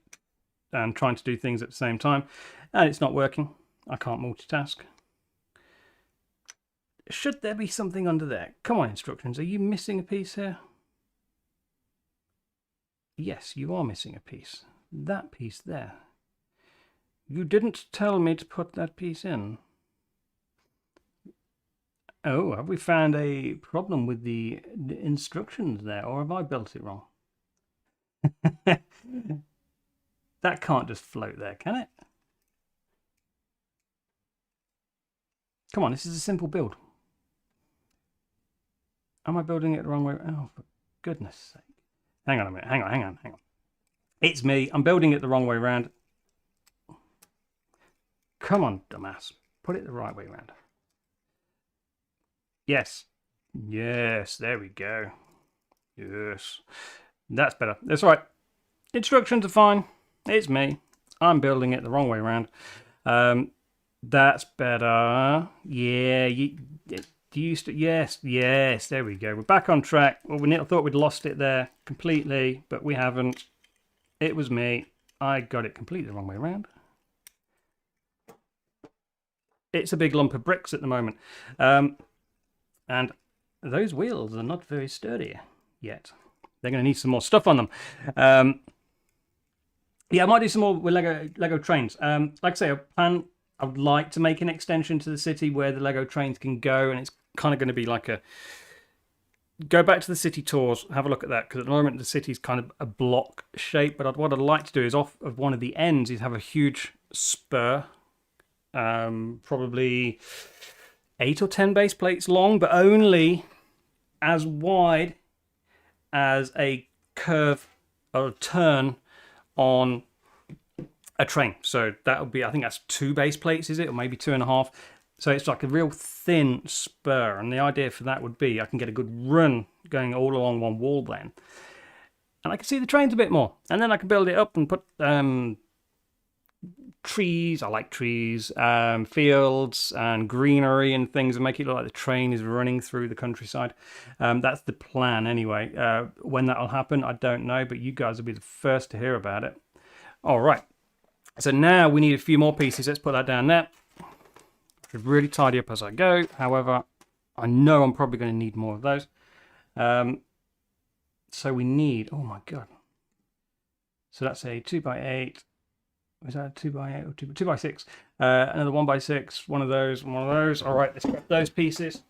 trying to do things at the same time, and it's not working. I can't multitask. Should there be something under there? Come on, instructions. Are you missing a piece here? Yes, you are missing a piece. That piece there. You didn't tell me to put that piece in. Oh, have we found a problem with the instructions there, or have I built it wrong? That can't just float there, can it? Come on, this is a simple build. Am I building it the wrong way? Oh, for goodness sake. Hang on a minute. Hang on. It's me. I'm building it the wrong way around. Come on, dumbass. Put it the right way around. Yes. Yes, there we go. Yes. That's better. That's right. Instructions are fine. It's me. I'm building it the wrong way around. That's better. Yeah, yes, there we go. We're back on track. Well, I thought we'd lost it there completely, but we haven't. It was me. I got it completely the wrong way around. It's a big lump of bricks at the moment. And those wheels are not very sturdy yet. They're going to need some more stuff on them. Yeah, I might do some more with Lego trains. Like I say, I would like to make an extension to the city where the Lego trains can go, and it's kind of going to be like go back to the city tours, have a look at that, because at the moment the city's kind of a block shape, but what I'd like to do is off of one of the ends is have a huge spur, probably 8 or 10 base plates long, but only as wide as a curve or a turn on a train. So that would be, I think that's 2 base plates, is it? Or maybe 2.5. So it's like a real thin spur. And the idea for that would be I can get a good run going all along one wall then. And I can see the trains a bit more. And then I can build it up and put trees. I like trees, fields and greenery and things, and make it look like the train is running through the countryside. That's the plan anyway. When that'll happen, I don't know, but you guys will be the first to hear about it. All right. So now we need a few more pieces. Let's put that down there. Should really tidy up as I go. However, I know I'm probably going to need more of those. So we need, oh my God. So that's a 2x8. Is that a 2x8 or 2x6? Another 1x6, one of those, one of those. All right, let's grab those pieces.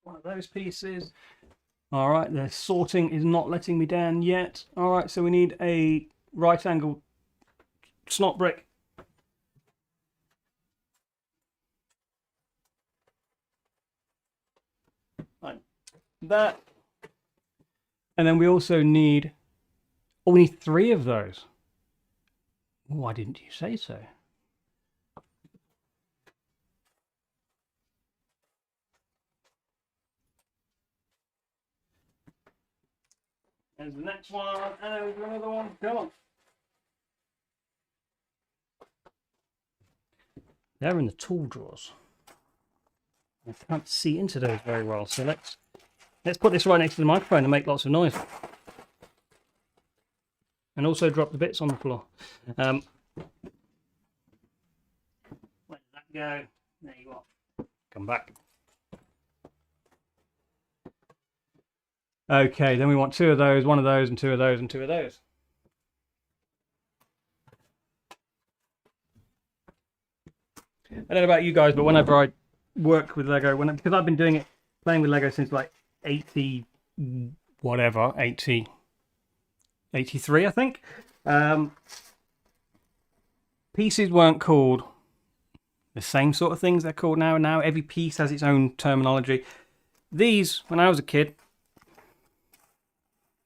One of those pieces. All right, the sorting is not letting me down yet. All right, so we need a right angle snot brick. Like that. And then we also need, oh, we need 3 of those. Why didn't you say so? There's the next one, and there's another one. Come on. They're in the tool drawers. I can't see into those very well, so let's put this right next to the microphone and make lots of noise. And also drop the bits on the floor. Where did that go? There you are. Come back. Okay, then we want 2 of those, 1 of those, and 2 of those, and 2 of those. I don't know about you guys, but whenever I work with Lego, because I've been doing it, playing with Lego since like 80, whatever, 80, 83, I think. Pieces weren't called the same sort of things they're called now. Now every piece has its own terminology. These, when I was a kid,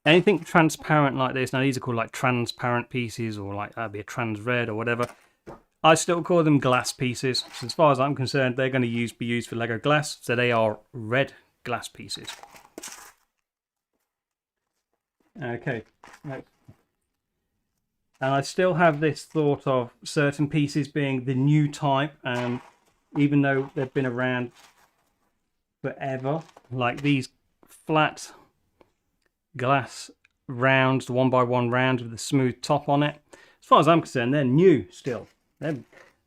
anything transparent like this, now these are called like transparent pieces, or like that'd be a trans red or whatever. I still call them glass pieces. So as far as I'm concerned, they're going to be used for Lego glass. So they are red glass pieces. Okay. Right. And I still have this thought of certain pieces being the new type, even though they've been around forever. Like these flat glass rounds, the 1x1 rounds with the smooth top on it. As far as I'm concerned, they're new still.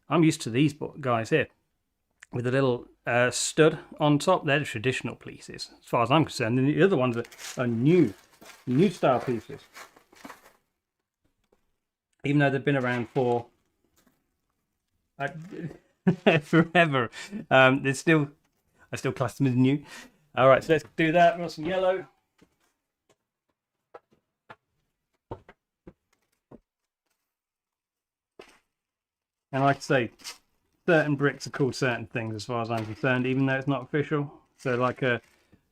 I'm used to these guys here with a little stud on top. They're the traditional pieces, as far as I'm concerned. And the other ones are new style pieces, even though they've been around for forever. I still class them as new. All right, so let's do that. We want some yellow. And like I say, certain bricks are called certain things as far as I'm concerned, even though it's not official. So like a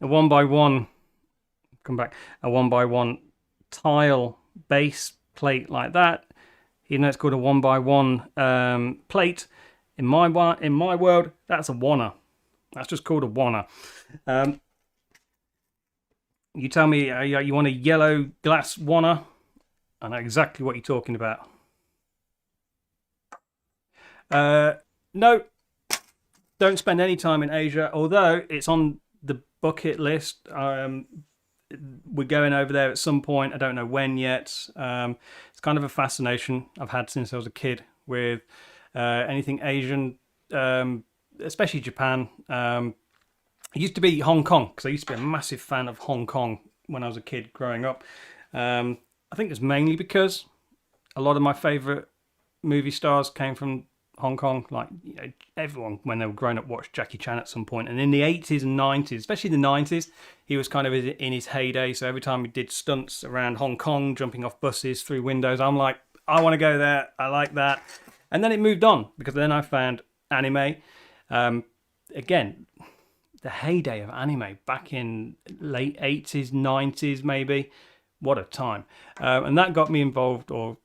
1x1, come back, a 1x1 tile base plate like that, even though it's called a 1x1 plate, in my world, that's a wanna. That's just called a wanna. You tell me you want a yellow glass wanna, I know exactly what you're talking about. No, don't spend any time in Asia, although it's on the bucket list. We're going over there at some point. I don't know when yet. It's kind of a fascination I've had since I was a kid with anything Asian, especially Japan. It used to be Hong Kong, because I used to be a massive fan of Hong Kong when I was a kid growing up. I think it's mainly because a lot of my favourite movie stars came from Hong Kong. Like, you know, everyone when they were growing up watched Jackie Chan at some point. And in the 80s and 90s, especially the 90s, he was kind of in his heyday. So every time we did stunts around Hong Kong, jumping off buses through windows, I'm like, I want to go there. I like that. And then it moved on, because then I found anime. Again, the heyday of anime back in late 80s, 90s maybe. What a time. And that got me involved, or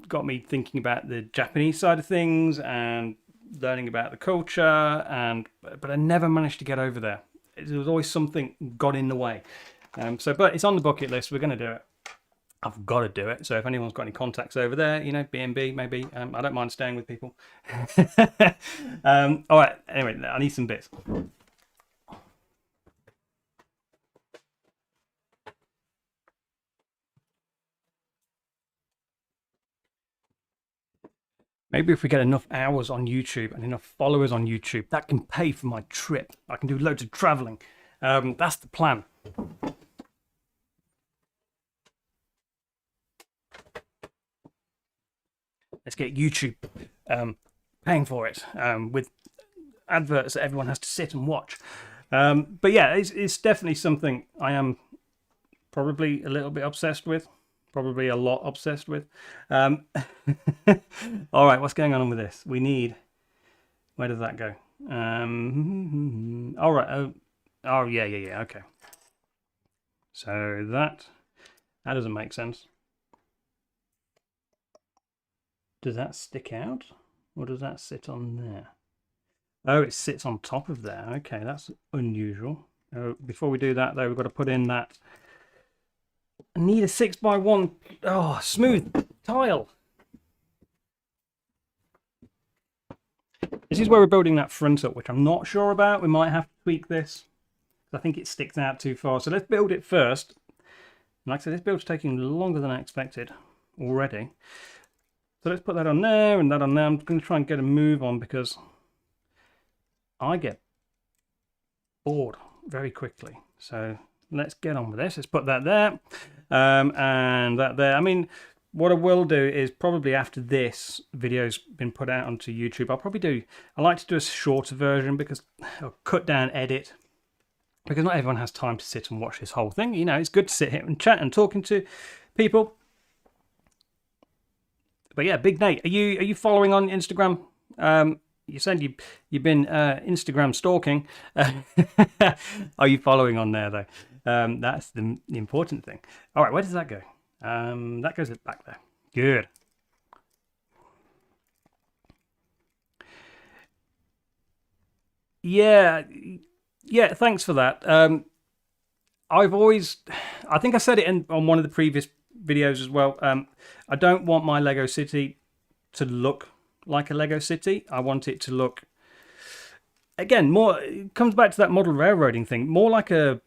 got me thinking about the Japanese side of things, and learning about the culture, but I never managed to get over there. There was always something got in the way. But it's on the bucket list. We're going to do it. I've got to do it. So if anyone's got any contacts over there, you know, B&B maybe, I don't mind staying with people. All right. Anyway, I need some bits. Maybe if we get enough hours on YouTube and enough followers on YouTube, that can pay for my trip. I can do loads of traveling. That's the plan. Let's get YouTube paying for it with adverts that everyone has to sit and watch. But yeah, it's definitely something I am probably a little bit obsessed with. Probably a lot obsessed with. All right, what's going on with this? We need... Where does that go? All right. Oh, yeah. Okay. So that doesn't make sense. Does that stick out? Or does that sit on there? Oh, it sits on top of there. Okay, that's unusual. Before we do that, though, we've got to put in that... I need a 6x1 smooth tile. This is where we're building that front up, which I'm not sure about. We might have to tweak this. I think it sticks out too far. So let's build it first. And like I said, this build's taking longer than I expected already. So let's put that on there and that on there. I'm going to try and get a move on because I get bored very quickly. So let's get on with this. Let's put that there and that there. I mean, what I will do is probably after this video's been put out onto YouTube, I like to do a shorter version because I'll cut down, edit, because not everyone has time to sit and watch this whole thing. You know, it's good to sit here and chat and talking to people. But yeah, Big Nate, are you following on Instagram? You said you've been Instagram stalking. Are you following on there though? That's the important thing. All right, where does that go? That goes back there. Good. Yeah, thanks for that. I think I said it on one of the previous videos as well. I don't want my Lego city to look like a Lego city. I want it to look, again, more, it comes back to that model railroading thing, more like a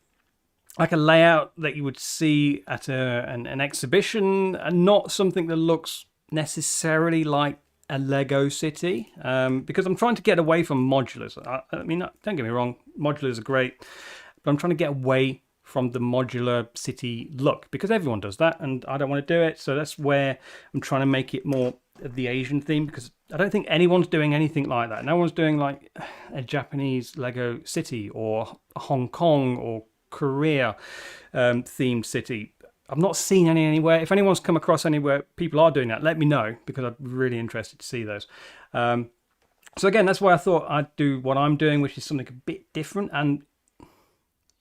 layout that you would see at an exhibition, and not something that looks necessarily like a Lego city, because I'm trying to get away from modulars. I mean, don't get me wrong, modulars are great, but I'm trying to get away from the modular city look, because everyone does that and I don't want to do it. So that's where I'm trying to make it more of the Asian theme, because I don't think anyone's doing anything like that. No one's doing like a Japanese Lego city or a Hong Kong or Korea themed city. I've not seen any anywhere. If anyone's come across anywhere people are doing that, let me know, because I'm really interested to see those. So again, that's why I thought I'd do what I'm doing, which is something a bit different, and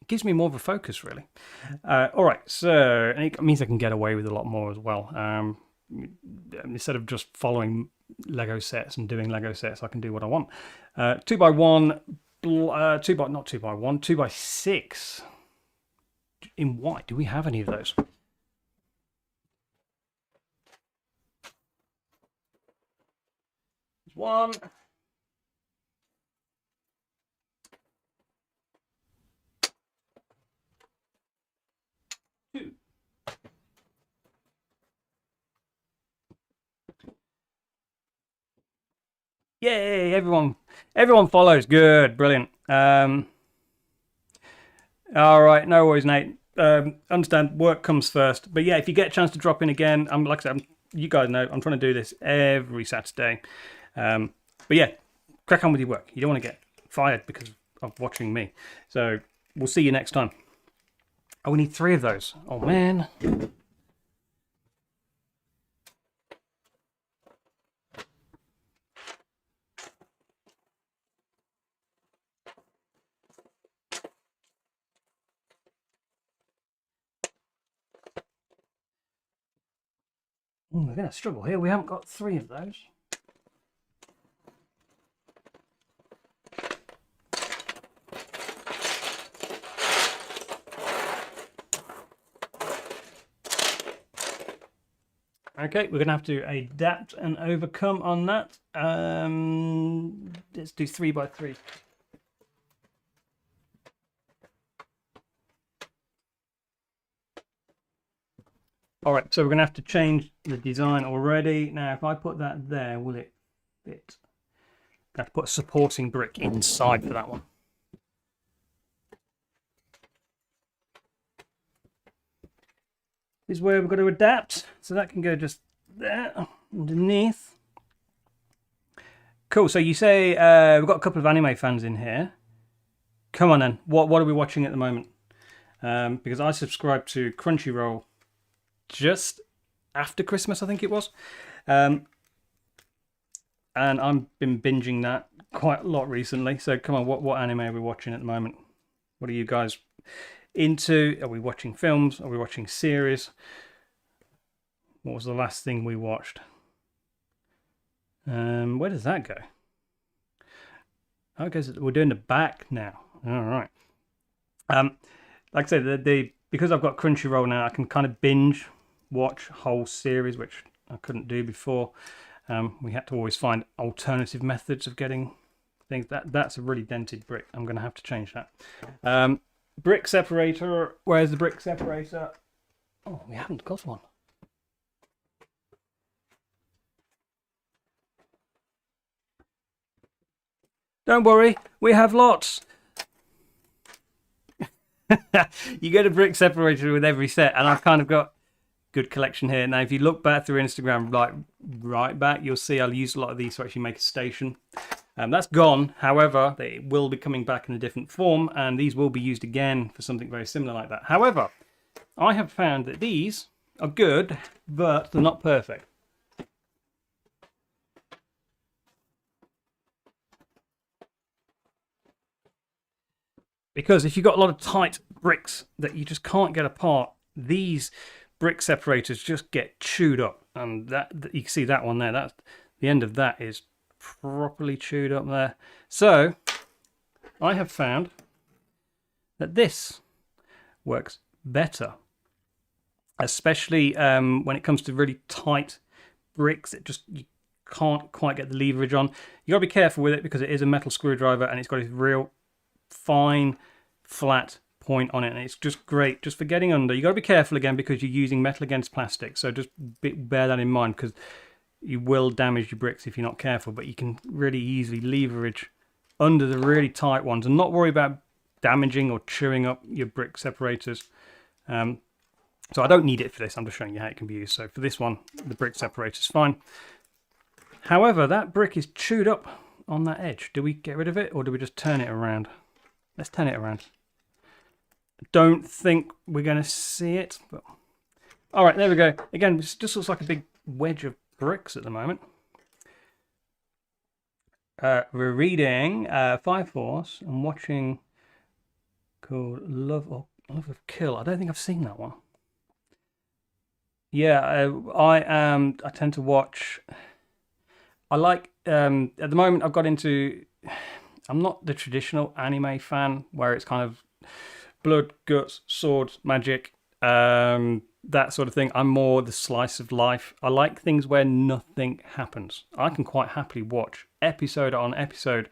gives me more of a focus, really. All right, so and it means I can get away with a lot more as well. Instead of just following Lego sets and doing Lego sets, I can do what I want. 2x1, 2x6 in white. Do we have any of those? There's one. Two. Yay, everyone follows. Good, brilliant. All right, no worries, Nate. Understand, work comes first. But yeah, if you get a chance to drop in again, like I said, you guys know, I'm trying to do this every Saturday. But yeah, crack on with your work. You don't want to get fired because of watching me. So we'll see you next time. Oh, we need 3 of those. Oh, man. We're going to struggle here. We haven't got 3 of those. Okay, we're going to have to adapt and overcome on that. Let's do 3 by 3. All right, so we're going to have to change the design already. Now, if I put that there, will it fit? I have to put a supporting brick inside for that one. This is where we've got to adapt, so that can go just there underneath. Cool. So you say we've got a couple of anime fans in here. Come on then. What are we watching at the moment? Because I subscribed to Crunchyroll just after Christmas, I think it was, and I've been binging that quite a lot recently. So come on, what anime are we watching at the moment? What are you guys into? Are we watching films? Are we watching series? What was the last thing we watched? Where does that go? Okay, so we're doing the back now. All right. Like I said, because I've got Crunchyroll now, I can kind of binge watch whole series, which I couldn't do before. We had to always find alternative methods of getting things. That's a really dented brick. I'm going to have to change that. Brick separator. Where's the brick separator? Oh, we haven't got one. Don't worry, we have lots. You get a brick separator with every set, and I've kind of got good collection here. Now, if you look back through Instagram, like right back, you'll see I'll use a lot of these to actually make a station. That's gone. However, they will be coming back in a different form, and these will be used again for something very similar like that. However, I have found that these are good, but they're not perfect. Because if you've got a lot of tight bricks that you just can't get apart, these brick separators just get chewed up. And that you can see that one there. That's the end of that is properly chewed up there. So I have found that this works better, especially when it comes to really tight bricks. It just you can't quite get the leverage on. You got to be careful with it because it is a metal screwdriver and it's got this real fine flat point on it, and it's just great just for getting under. You got to be careful again because you're using metal against plastic, so just bear that in mind because you will damage your bricks if you're not careful. But you can really easily leverage under the really tight ones and not worry about damaging or chewing up your brick separators. So I don't need it for this, I'm just showing you how it can be used. So for this one, the brick separator is fine. However, that brick is chewed up on that edge. Do we get rid of it or do we just turn it around? Let's turn it around. Don't think we're going to see it, but all right, there we go. Again, it just looks like a big wedge of bricks at the moment. We're reading Fire Force and watching called Love of Kill. I don't think I've seen that one. Yeah, I tend to watch. I like at the moment I've got into. I'm not the traditional anime fan where it's kind of blood, guts, swords, magic, that sort of thing. I'm more the slice of life. I like things where nothing happens. I can quite happily watch episode on episode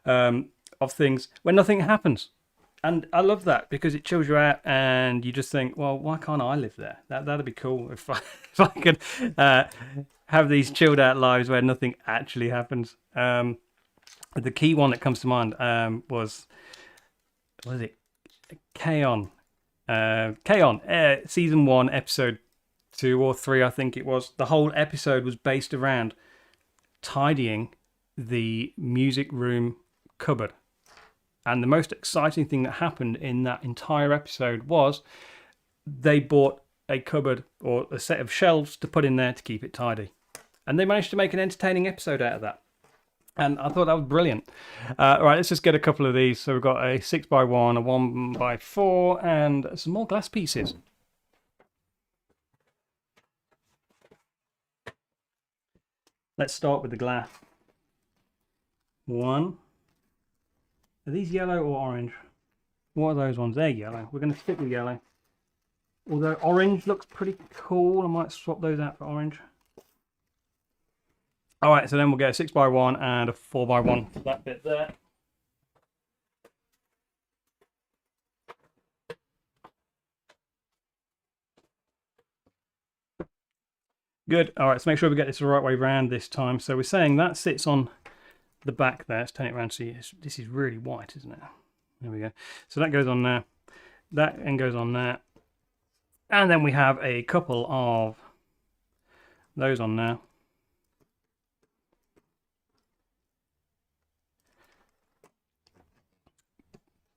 of things where nothing happens. And I love that because it chills you out and you just think, well, why can't I live there? That'd be cool if I could have these chilled out lives where nothing actually happens. The key one that comes to mind was it? K-On! Season 1, episode 2 or 3, I think it was. The whole episode was based around tidying the music room cupboard. And the most exciting thing that happened in that entire episode was they bought a cupboard or a set of shelves to put in there to keep it tidy. And they managed to make an entertaining episode out of that. And I thought that was brilliant. Right, let's just get a couple of these. So we've got a 6x1, a 1x4, and some more glass pieces. Let's start with the glass. One. Are these yellow or orange? What are those ones? They're yellow. We're going to stick with yellow. Although orange looks pretty cool. I might swap those out for orange. Alright, so then we'll get a 6x1 and a 4x1 for that bit there. Good. Alright, so make sure we get this the right way round this time. So we're saying that sits on the back there. Let's turn it around so this is really white, isn't it? There we go. So that goes on there. That then goes on there. And then we have a couple of those on there.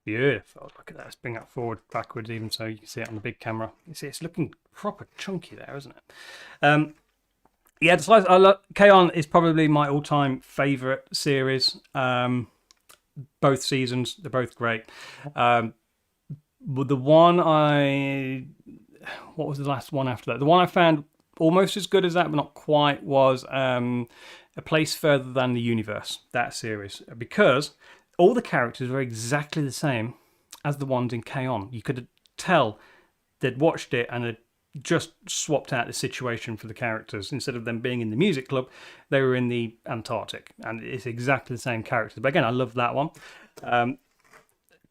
Beautiful. Look at that. Let's bring that forward, backwards, even so you can see it on the big camera. You see, it's looking proper chunky there, isn't it? Yeah, the slice. K-On! Is probably my all-time favourite series. Both seasons, they're both great. The one what was the last one after that? The one I found almost as good as that, but not quite, was A Place Further Than the Universe. That series, because all the characters were exactly the same as the ones in K-On! You could tell they'd watched it and had just swapped out the situation for the characters. Instead of them being in the music club, they were in the Antarctic, and it's exactly the same characters. But again, I love that one.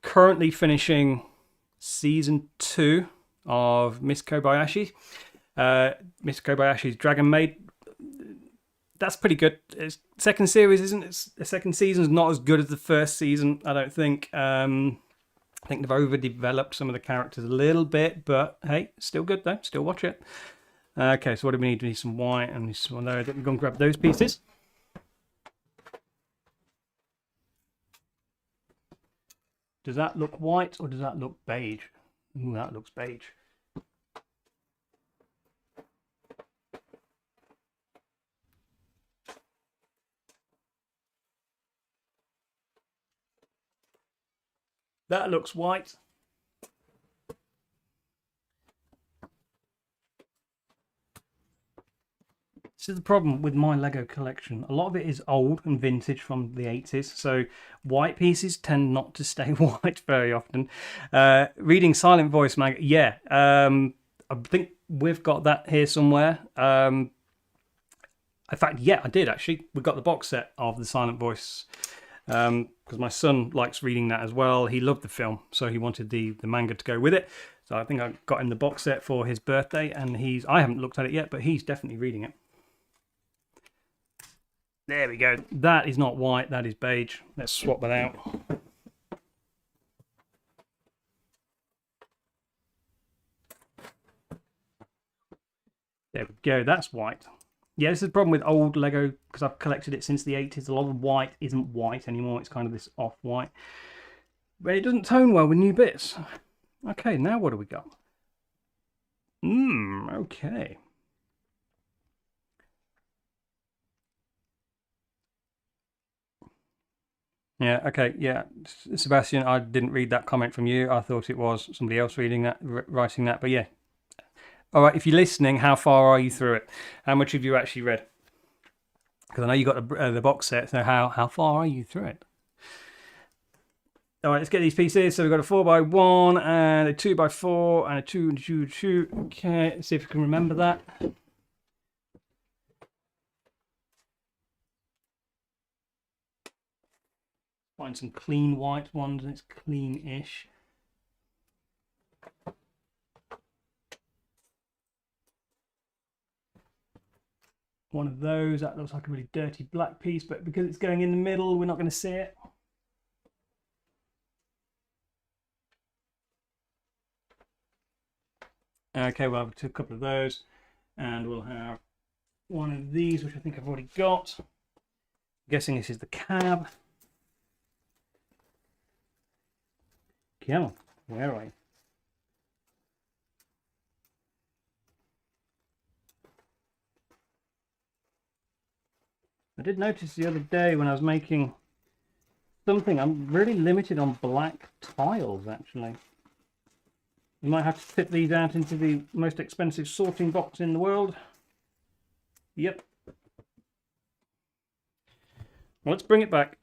Currently finishing season 2 of Miss Kobayashi. Miss Kobayashi's Dragon Maid. That's pretty good. Second series isn't. The second season's not as good as the first season, I don't think. I think they've overdeveloped some of the characters a little bit, but hey, still good though. Still watch it. Okay, so what do we need? We need some white and some there. We're going to grab those pieces. Does that look white or does that look beige? Ooh, that looks beige. That looks white. This is the problem with my Lego collection. A lot of it is old and vintage from the 80s, so white pieces tend not to stay white very often. Reading Silent Voice mag, yeah, I think we've got that here somewhere. In fact, yeah, I did actually. We got the box set of the Silent Voice. Because my son likes reading that as well. He loved the film, so he wanted the manga to go with it. So I think I got him the box set for his birthday, and I haven't looked at it yet, but he's definitely reading it. There we go. That is not white, that is beige. Let's swap that out. There we go, that's white. Yeah, this is the problem with old Lego, because I've collected it since the 80s. A lot of white isn't white anymore. It's kind of this off-white. But it doesn't tone well with new bits. Okay, now what do we got? Okay. Yeah, okay, yeah. Sebastian, I didn't read that comment from you. I thought it was somebody else reading that, writing that, but yeah. All right, if you're listening, how far are you through it? How much have you actually read? Because I know you got the box set, so how far are you through it? All right, let's get these pieces. So we've got a 4x1 and a 2x4 and a 2 and 2 2. Okay, let's see if we can remember that. Find some clean white ones, and it's clean-ish. One of those, that looks like a really dirty black piece, but because it's going in the middle, we're not going to see it. Okay, we'll have a couple of those, and we'll have one of these, which I think I've already got. I'm guessing this is the cab. Come on, where are you? I did notice the other day when I was making something, I'm really limited on black tiles, actually. You might have to fit these out into the most expensive sorting box in the world. Yep. Well, let's bring it back.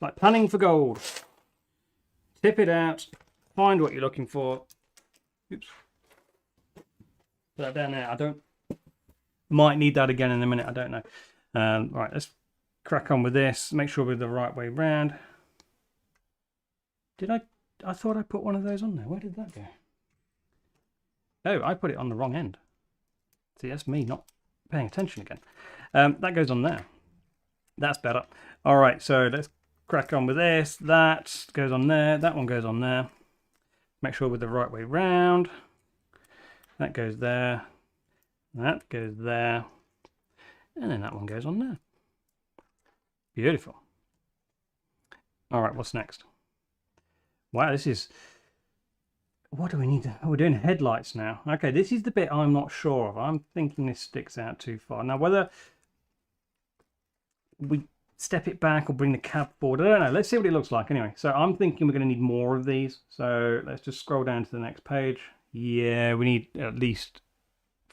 Like panning for gold. tip it out, find what you're looking for. Oops. Put that down there. Might need that again in a minute, I don't know. Right, let's crack on with this. Make sure we're the right way round. I thought I put one of those on there. Where did that go? Oh, I put it on the wrong end. See, that's me not paying attention again. That goes on there. That's better. All right, so let's crack on with this. That goes on there. That one goes on there. Make sure we're the right way round. That goes there. That goes there. And then that one goes on there. Beautiful. All right, what's next? Wow, this is... What do we need to... Oh, we're doing headlights now. Okay, this is the bit I'm not sure of. I'm thinking this sticks out too far. Now, whether we step it back or bring the cab forward, I don't know. Let's see what it looks like anyway. So I'm thinking we're going to need more of these. So let's just scroll down to the next page. Yeah, we need at least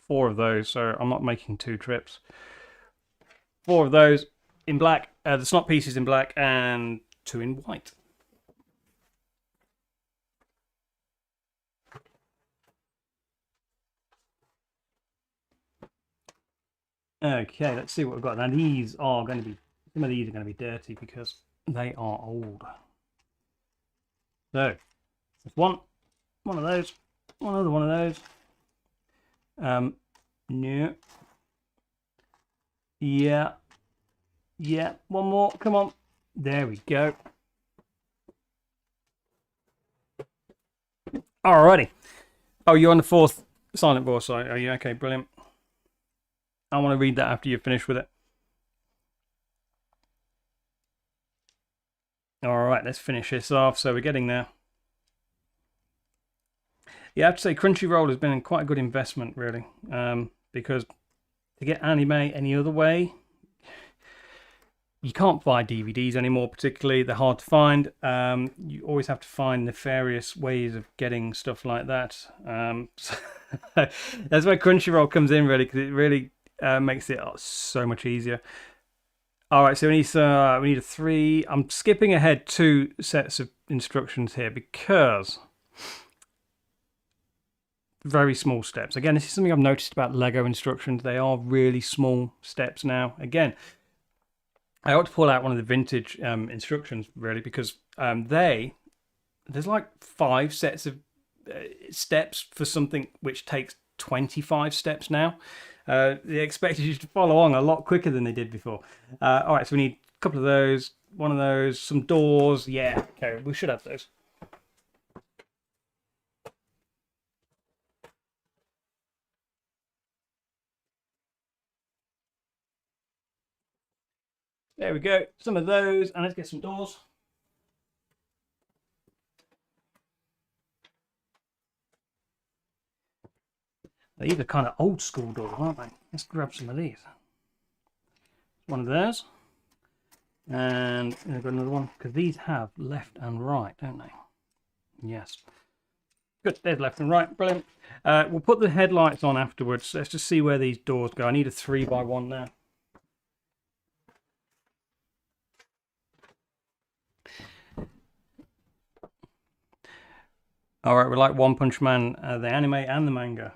4 of those. So I'm not making 2 trips. 4 of those in black, the slot pieces in black, and 2 in white. Okay, let's see what we've got. Now these are going to be, some of these are going to be dirty because they are old. So, one of those, one other one of those. No. Yeah. Yeah, one more, come on. There we go. Alrighty. Oh, you're on the 4th silent voice, are you? Okay, brilliant. I want to read that after you've finished with it. All right, let's finish this off. So we're getting there. Yeah, I have to say Crunchyroll has been quite a good investment, really, because to get anime any other way, you can't buy DVDs anymore, particularly. They're hard to find. You always have to find nefarious ways of getting stuff like that. So that's where Crunchyroll comes in, really, because it really makes it so much easier. All right, so we need a 3. I'm skipping ahead 2 sets of instructions here because very small steps. Again, this is something I've noticed about Lego instructions. They are really small steps now. Again, I ought to pull out one of the vintage instructions, really, because there's like 5 sets of steps for something which takes 25 steps now. They expected you to follow on a lot quicker than they did before. All right, so we need a couple of those, one of those, some doors. Yeah, okay, we should have those. There we go, some of those, and let's get some doors. These are kind of old school doors, aren't they? Let's grab some of these. One of those. And I've got another one, because these have left and right, don't they? Yes. Good, there's left and right, brilliant. We'll put the headlights on afterwards. Let's just see where these doors go. I need a 3x1 now. Alright, we're like One Punch Man, the anime and the manga.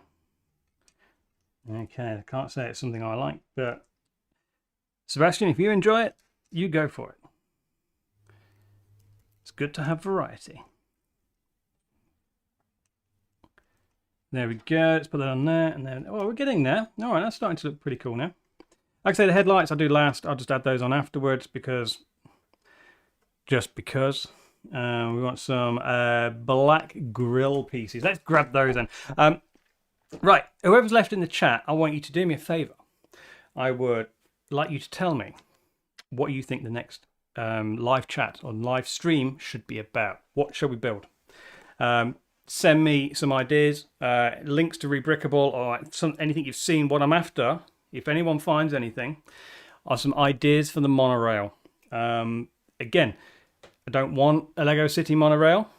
Okay, I can't say it's something I like, but Sebastian, if you enjoy it, you go for it. It's good to have variety. There we go, let's put that on there, and then, oh, we're getting there. All right, that's starting to look pretty cool now. Like I say, the headlights I'll do last. I'll just add those on afterwards because, just because. We want some black grill pieces. Let's grab those then. Right, whoever's left in the chat, I want you to do me a favour. I would like you to tell me what you think the next live chat or live stream should be about. What shall we build? Send me some ideas, links to Rebrickable, or anything you've seen. What I'm after, if anyone finds anything, are some ideas for the monorail. Again, I don't want a Lego City monorail.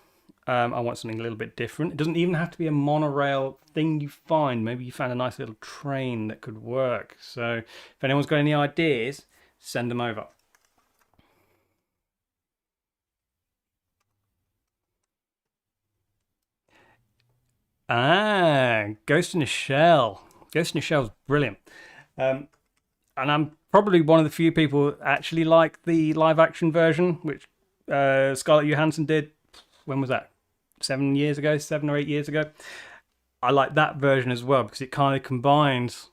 I want something a little bit different. It doesn't even have to be a monorail thing you find. Maybe you found a nice little train that could work. So if anyone's got any ideas, send them over. Ghost in a Shell. Ghost in a Shell is brilliant. And I'm probably one of the few people that actually like the live action version, which Scarlett Johansson did. When was that? 7 years ago, 7 or 8 years ago. I like that version as well because it kind of combines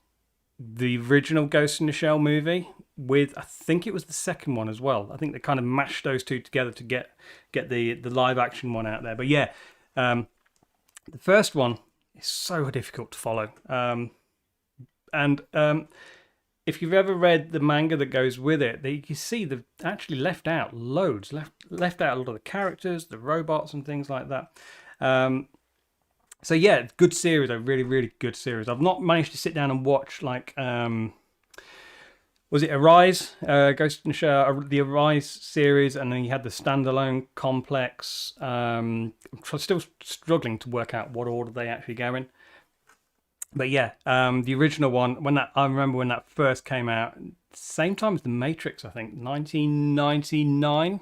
the original Ghost in the Shell movie with, I think it was the second one as well. I think they kind of mashed those two together to get the live action one out there. But yeah, the first one is so difficult to follow. And if you've ever read the manga that goes with it, you can see they've actually left out loads, left out a lot of the characters, the robots and things like that. So yeah, good series, a really, really good series. I've not managed to sit down and watch like, was it Arise? Ghost in the Shell, the Arise series, and then you had the standalone complex. I'm still struggling to work out what order they actually go in. But yeah, the original one, I remember when that first came out, same time as The Matrix, I think, 1999,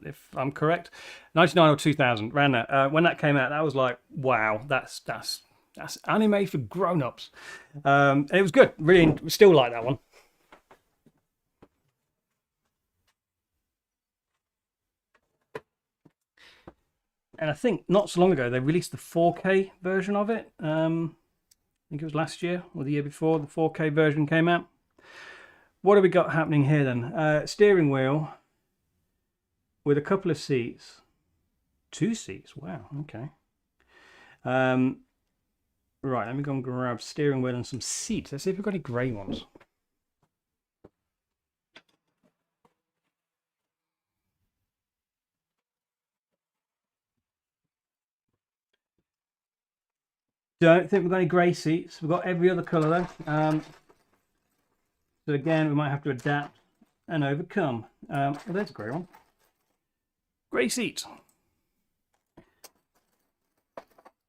if I'm correct, 99 or 2000, around that. When that came out, that was like, wow, that's anime for grown-ups. It was good, really, still like that one. And I think not so long ago they released the 4K version of it. I think it was last year or the year before the 4K version came out. What have we got happening here then? Steering wheel with a couple of seats. 2 seats, wow, okay. Right, let me go and grab steering wheel and some seats. Let's see if we've got any grey ones. Don't think we've got any grey seats. We've got every other colour though. So again, we might have to adapt and overcome. Well, there's a grey one. Grey seat.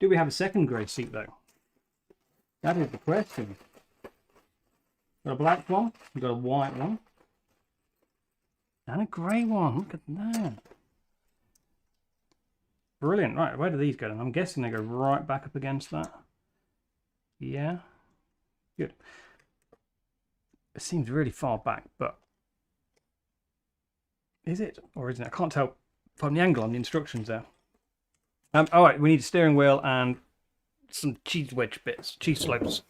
Do we have a second grey seat though? That is the question. Got a black one, we've got a white one, and a grey one. Look at that. Brilliant. Right, where do these go? I'm guessing they go right back up against that. Yeah. Good. It seems really far back, but is it or isn't it? I can't tell from the angle on the instructions there. All right, we need a steering wheel and some cheese wedge bits, cheese slopes.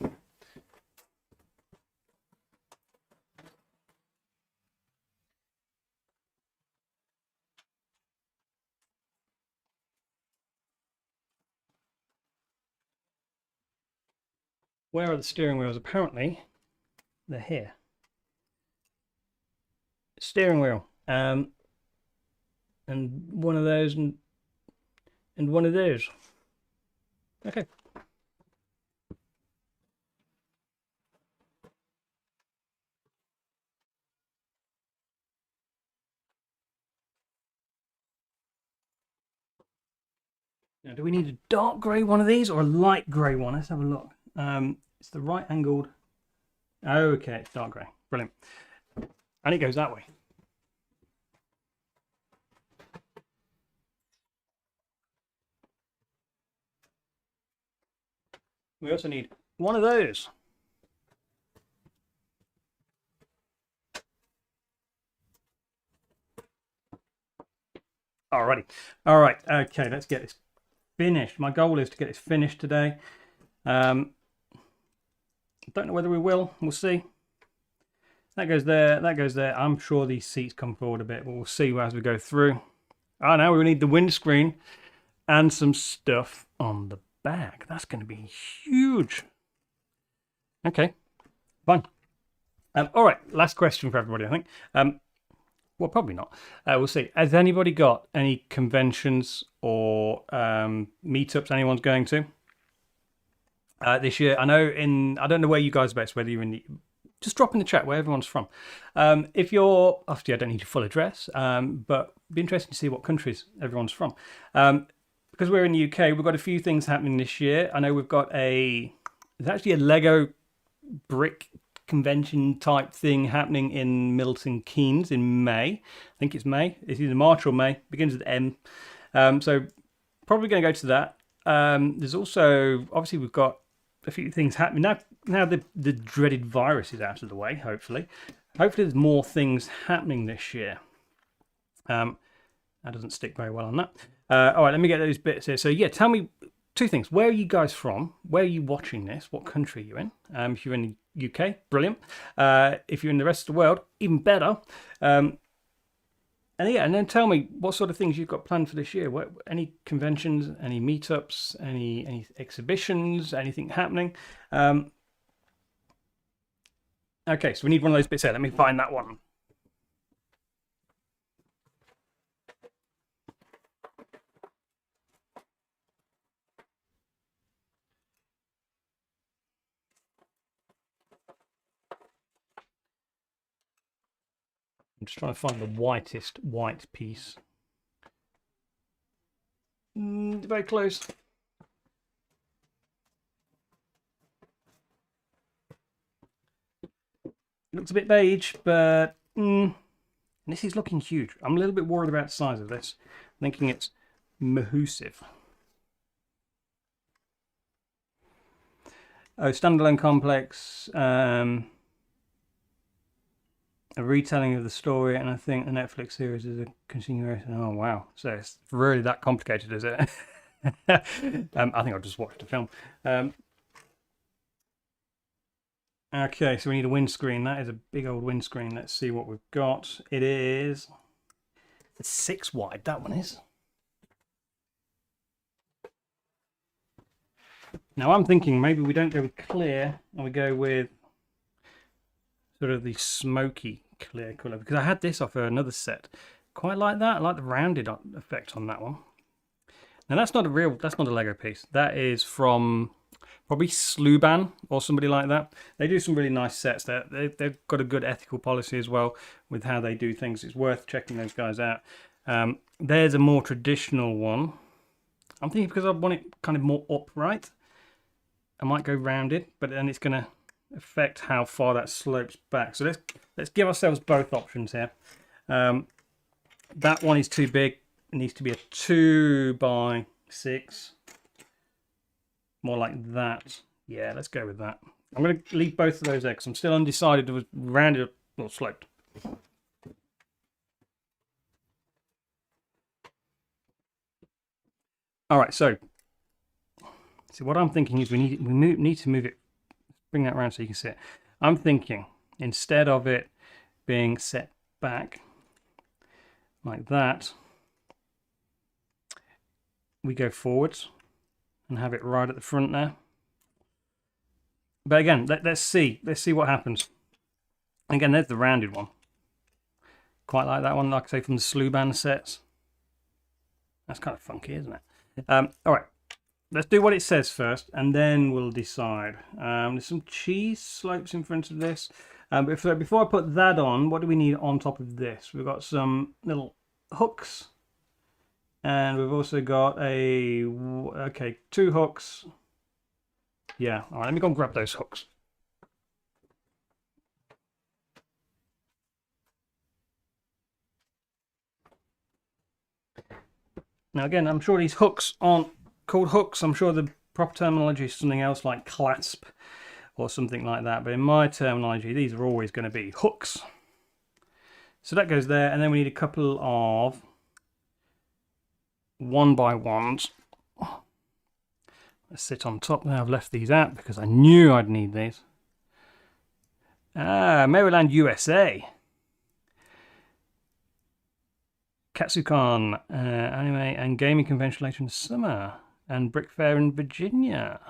Where are the steering wheels? Apparently, they're here. Steering wheel, and one of those, and one of those. Okay. Now, do we need a dark grey one of these or a light grey one? Let's have a look. It's the right angled. Okay, it's dark grey. Brilliant. And it goes that way. We also need one of those. Alrighty. All right. Okay, let's get this finished. My goal is to get this finished today. Don't know whether we will. We'll see. That goes there. That goes there. I'm sure these seats come forward a bit, but we'll see as we go through. Oh, now we need the windscreen and some stuff on the back. That's going to be huge. Okay, fine. All right, last question for everybody, I think. Well, probably not. We'll see. Has anybody got any conventions or meetups anyone's going to this year? I don't know where you guys are based, whether you're in the... Just drop in the chat where everyone's from. If you're... Obviously, I don't need your full address, but it'd be interesting to see what countries everyone's from. Because we're in the UK, we've got a few things happening this year. I know we've got there's actually a Lego brick convention type thing happening in Milton Keynes in May. I think it's May. It's either March or May. Begins with M. So probably going to go to that. There's also, obviously, we've got a few things happening now. Now the dreaded virus is out of the way. Hopefully, there's more things happening this year. That doesn't stick very well on that. All right, let me get those bits here. So yeah, tell me two things. Where are you guys from? Where are you watching this? What country are you in? If you're in the UK, brilliant. If you're in the rest of the world, even better. And yeah, and then tell me what sort of things you've got planned for this year. Any conventions, any meetups, any exhibitions, anything happening? Okay, so we need one of those bits here. Let me find that one. I'm just trying to find the whitest white piece. Very close. Looks a bit beige, but this is looking huge. I'm a little bit worried about the size of this. I'm thinking it's massive. Oh, standalone complex. A retelling of the story, and I think the Netflix series is a continuation. Oh wow! So it's really that complicated, is it? I think I'll just watch the film. Okay, so we need a windscreen. That is a big old windscreen. Let's see what we've got. It is 6 wide. That one is. Now I'm thinking maybe we don't go with clear and we go with sort of the smoky clear colour, because I had this off another set. Quite like that. I like the rounded effect on that one. Now that's not a Lego piece. That is from probably Sluban or somebody like that. They do some really nice sets. They've got a good ethical policy as well with how they do things. It's worth checking those guys out. There's a more traditional one. I'm thinking because I want it kind of more upright, I might go rounded, but then it's going to affect how far that slopes back. So let's give ourselves both options here. That one is too big. It needs to be a 2x6. More like that. Yeah, let's go with that. I'm going to leave both of those there because I'm still undecided if it was rounded or sloped. All right, so what I'm thinking is we need to move it. Bring that around so you can see it. I'm thinking instead of it being set back like that, we go forwards and have it right at the front there. But again, let's see what happens. And again, there's the rounded one. Quite like that one, like I say, from the Sluban sets. That's kind of funky, isn't it? All right. Let's do what it says first, and then we'll decide. There's some cheese slopes in front of this. Before I put that on, what do we need on top of this? We've got some little hooks, and we've also got 2 hooks. Yeah, all right, let me go and grab those hooks. Now again, I'm sure these hooks aren't called hooks. I'm sure the proper terminology is something else like clasp or something like that, but in my terminology these are always going to be hooks. So that goes there, and then we need a couple of 1x1s. Let's sit on top there. I've left these out because I knew I'd need these. Maryland, USA. Katsucon, anime and gaming convention later in the summer. And Brick Fair in Virginia.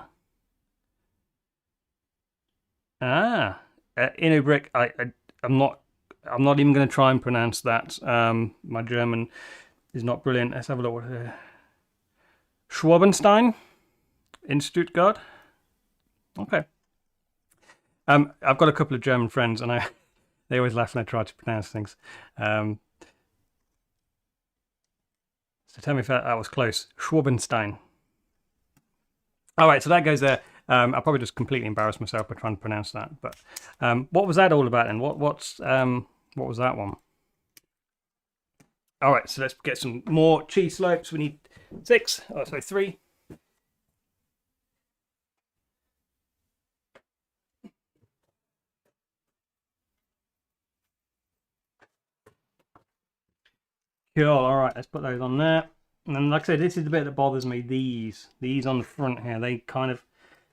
Innobrick. I'm not even going to try and pronounce that. My German is not brilliant. Let's have a look. Schwabenstein in Stuttgart. Okay. I've got a couple of German friends, and they always laugh when I try to pronounce things. So tell me if that was close. Schwabenstein. All right, so that goes there. I'll probably just completely embarrass myself by trying to pronounce that. But what was that all about then? What was that one? All right, so let's get some more cheese slopes. We need 3. Cool. All right, let's put those on there. And then, like I said, this is the bit that bothers me. These on the front here, they kind of,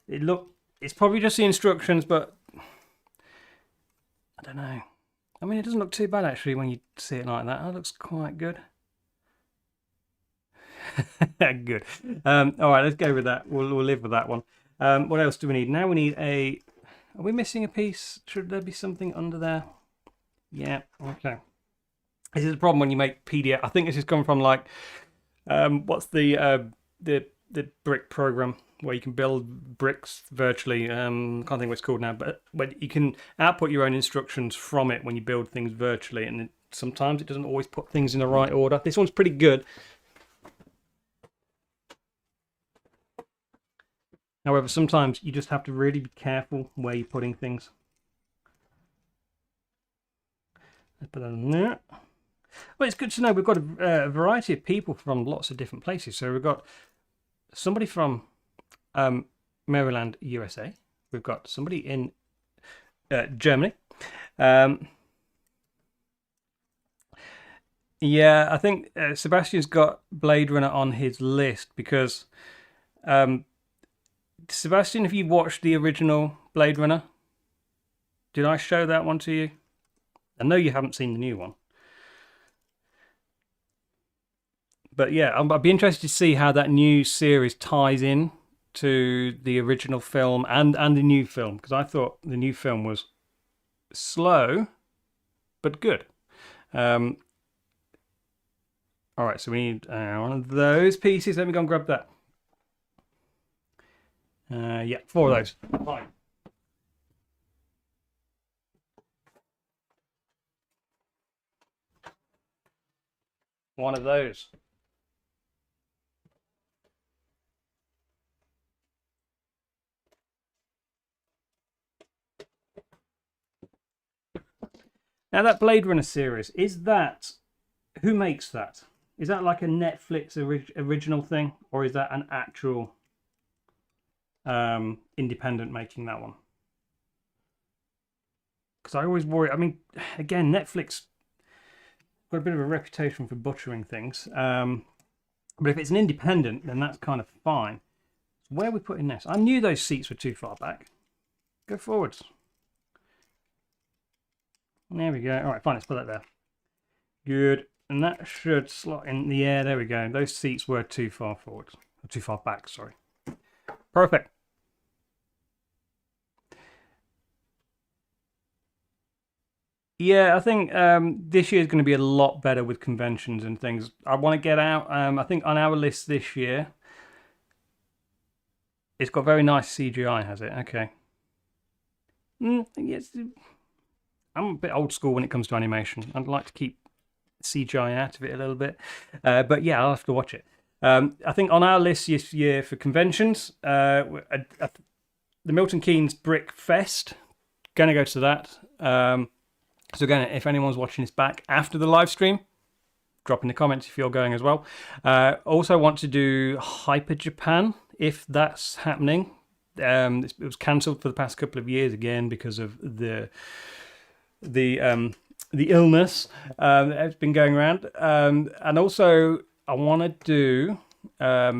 it's probably just the instructions, but I don't know. I mean, it doesn't look too bad actually when you see it like that. That looks quite good. Good. All right, let's go with that. We'll live with that one. What else do we need? Now we need a... Are we missing a piece? Should there be something under there? Yeah, okay. This is the problem when you make PDF. I think this is coming from like... what's the brick program where you can build bricks virtually? Can't think what it's called now, but you can output your own instructions from it when you build things virtually, and sometimes it doesn't always put things in the right order. This one's pretty good. However, sometimes you just have to really be careful where you're putting things. Let's put that on there. Well, it's good to know we've got a variety of people from lots of different places. So we've got somebody from Maryland, USA. We've got somebody in Germany. Yeah, I think Sebastian's got Blade Runner on his list because... Sebastian, have you watched the original Blade Runner? Did I show that one to you? I know you haven't seen the new one. But yeah, I'd be interested to see how that new series ties in to the original film and the new film, because I thought the new film was slow, but good. All right, so we need one of those pieces. Let me go and grab that. Yeah, 4 of those. Fine. One of those. Now that Blade Runner series, is that... Who makes that? Is that like a Netflix original thing? Or is that an actual... independent making that one? Because I always worry. I mean, again, Netflix got a bit of a reputation for butchering things, but if it's an independent, then that's kind of fine. So where are we putting this? I knew those seats were too far back. Go forwards. There we go. All right, fine, let's put that there. Good. And that should slot in the air. There we go. Those seats were too far forward, or too far back, sorry. Perfect. Yeah, I think this year is going to be a lot better with conventions and things. I want to get out. I think on our list this year, it's got very nice CGI, has it? Okay. Yes, I'm a bit old school when it comes to animation. I'd like to keep CGI out of it a little bit. But yeah, I'll have to watch it. I think on our list this year for conventions, the Milton Keynes Brick Fest, going to go to that. So again, if anyone's watching this back after the live stream, drop in the comments if you're going as well. Also want to do Hyper Japan, if that's happening. It was cancelled for the past couple of years again because of the illness that's been going around. And also, I want to do, I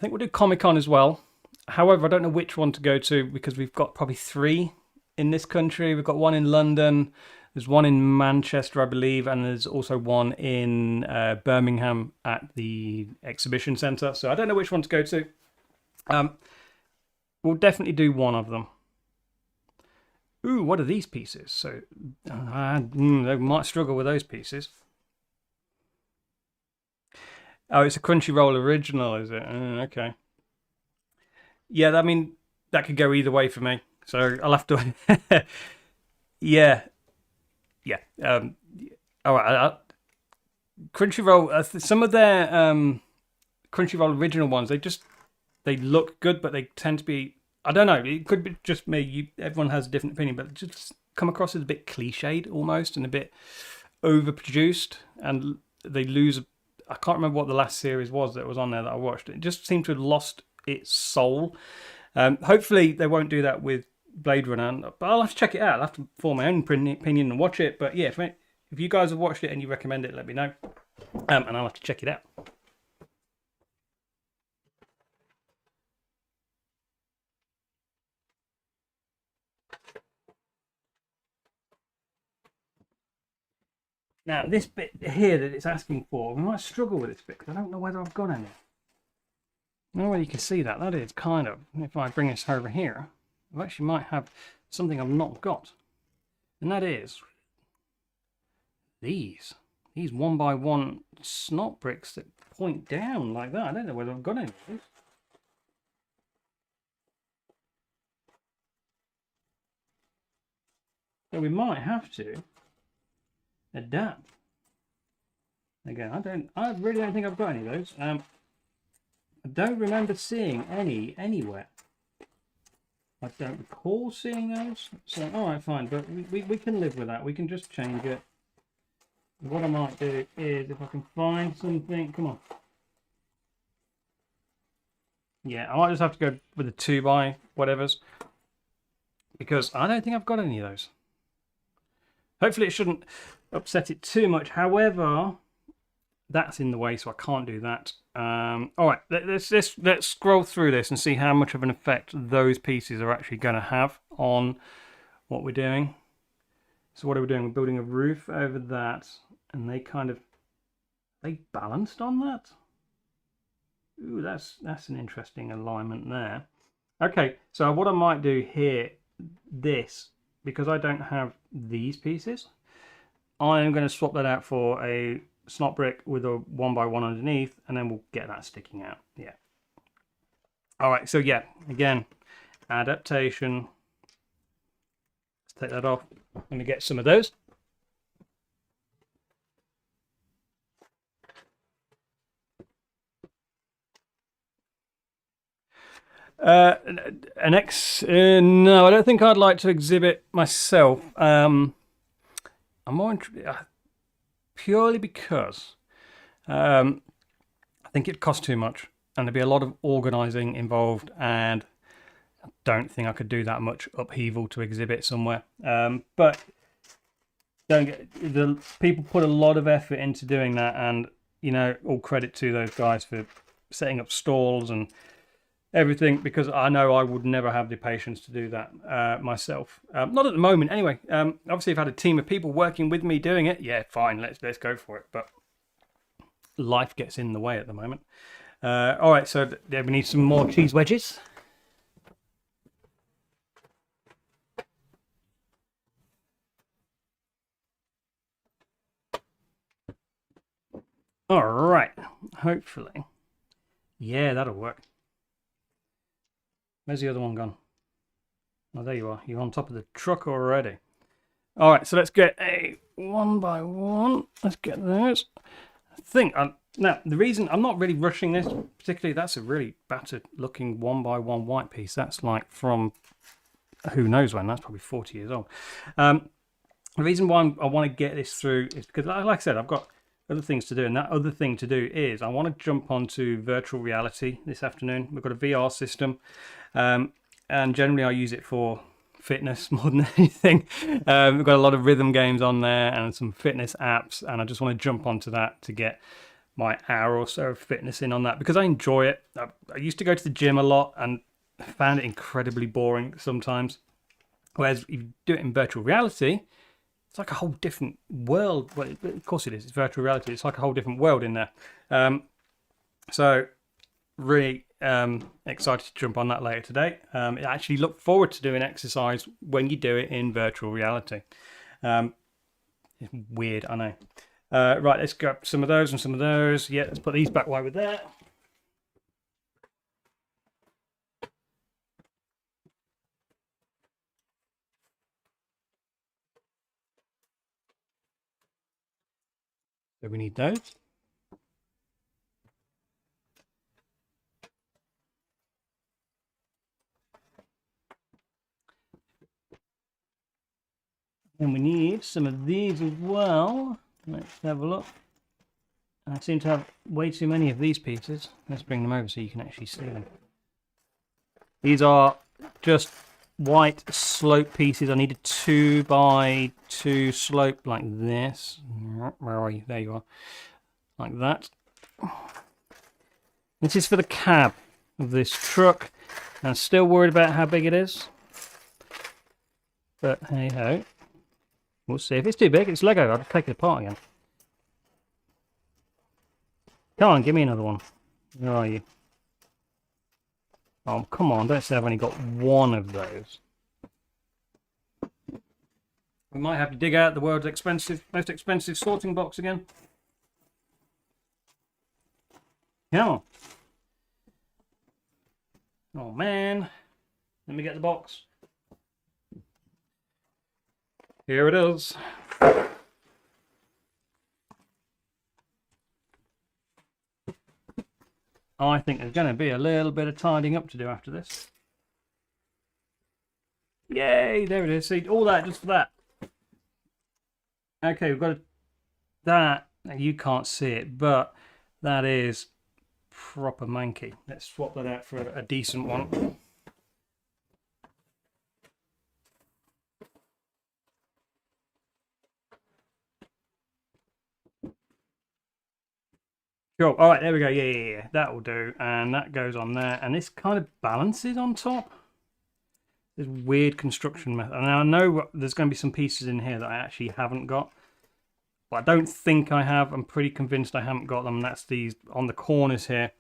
think we'll do Comic-Con as well. However, I don't know which one to go to because we've got probably 3 in this country. We've got one in London, there's one in Manchester, I believe, and there's also one in Birmingham at the exhibition centre. So I don't know which one to go to. We'll definitely do one of them. Ooh, what are these pieces? So they might struggle with those pieces. Oh, it's a Crunchyroll original, is it? Okay. Yeah, I mean, that could go either way for me. So I'll have to... yeah. All right. Crunchyroll, some of their Crunchyroll original ones, they look good, but they tend to be... I don't know, it could be just me. Everyone has a different opinion, but just come across as a bit cliched almost and a bit overproduced, and they lose... I can't remember what the last series was that was on there that I watched. It just seemed to have lost its soul. Hopefully they won't do that with Blade Runner, but I'll have to check it out. I'll have to form my own opinion and watch it. But yeah, if you guys have watched it and you recommend it, let me know. And I'll have to check it out. Now, this bit here that it's asking for, we might struggle with this bit because I don't know whether I've got any. I don't know whether you can see that. That is kind of, if I bring this over here, I actually might have something I've not got. And that is these 1x1 snot bricks that point down like that. I don't know whether I've got any of these. So we might have to adapt. Again, I really don't think I've got any of those. I don't remember seeing any anywhere. I don't recall seeing those. So, alright, fine, but we can live with that. We can just change it. What I might do is, if I can find something, come on. Yeah, I might just have to go with the 2x whatevers, because I don't think I've got any of those. Hopefully it shouldn't upset it too much. However, that's in the way, so I can't do that. Alright, let's scroll through this and see how much of an effect those pieces are actually going to have on what we're doing. So what are we doing? We're building a roof over that, and they balanced on that. Ooh, that's an interesting alignment there. Okay, so what I might do here, because I don't have these pieces, I am going to swap that out for a snot brick with a 1x1 underneath, and then we'll get that sticking out. Yeah. Alright, so yeah, again, adaptation. Let's take that off. I'm going to get some of those. No, I don't think I'd like to exhibit myself. I'm more purely because I think it costs too much, and there'd be a lot of organising involved, and I don't think I could do that much upheaval to exhibit somewhere. But don't get the people put a lot of effort into doing that, and all credit to those guys for setting up stalls and everything, because I know I would never have the patience to do that myself. Not at the moment, anyway. Obviously, I've had a team of people working with me doing it. Yeah, fine, let's go for it. But life gets in the way at the moment. All right, so we need some more cheese wedges. All right, hopefully. Yeah, that'll work. Where's the other one gone? Oh, there you are. You're on top of the truck already. All right, so let's get a 1x1. Let's get those. Now, the reason I'm not really rushing this, particularly, that's a really battered looking 1x1 white piece. That's like from who knows when. That's probably 40 years old. The reason why I want to get this through is because, like I said, I've got other things to do, and that other thing to do is I want to jump onto virtual reality this afternoon. We've got a VR system, and generally I use it for fitness more than anything. We've got a lot of rhythm games on there and some fitness apps, and I just want to jump onto that to get my hour or so of fitness in on that, because I enjoy it. I used to go to the gym a lot and found it incredibly boring sometimes, whereas if you do it in virtual reality, it's like a whole different world. Well, of course it is. It's virtual reality. It's like a whole different world in there. So really excited to jump on that later today. I actually look forward to doing exercise when you do it in virtual reality. It's weird, I know. Right, let's grab some of those and some of those. Yeah, let's put these back while we're there. So we need those. And we need some of these as well. Let's have a look. I seem to have way too many of these pieces. Let's bring them over so you can actually see them. These are just white slope pieces. I need a 2x2 slope like this. Where are you? There you are. like that. This is for the cab of this truck. I'm still worried about how big it is. But hey ho. We'll see. If it's too big, it's Lego. I'll just take it apart again. Come on, give me another one. Where are you? Oh, come on. Don't say I've only got one of those. We might have to dig out the world's most expensive sorting box again. Come on. Oh man. Let me get the box. Here it is. I think there's going to be a little bit of tidying up to do after this. Yay, there it is. See, all that just for that. Okay, we've got that. You can't see it, but that is proper manky. Let's swap that out for a decent one. Cool. All right, there we go. Yeah. That will do. And that goes on there. And this kind of balances on top. This weird construction method. And I know there's going to be some pieces in here that I actually haven't got. But I don't think I have. I'm pretty convinced I haven't got them. That's these on the corners here.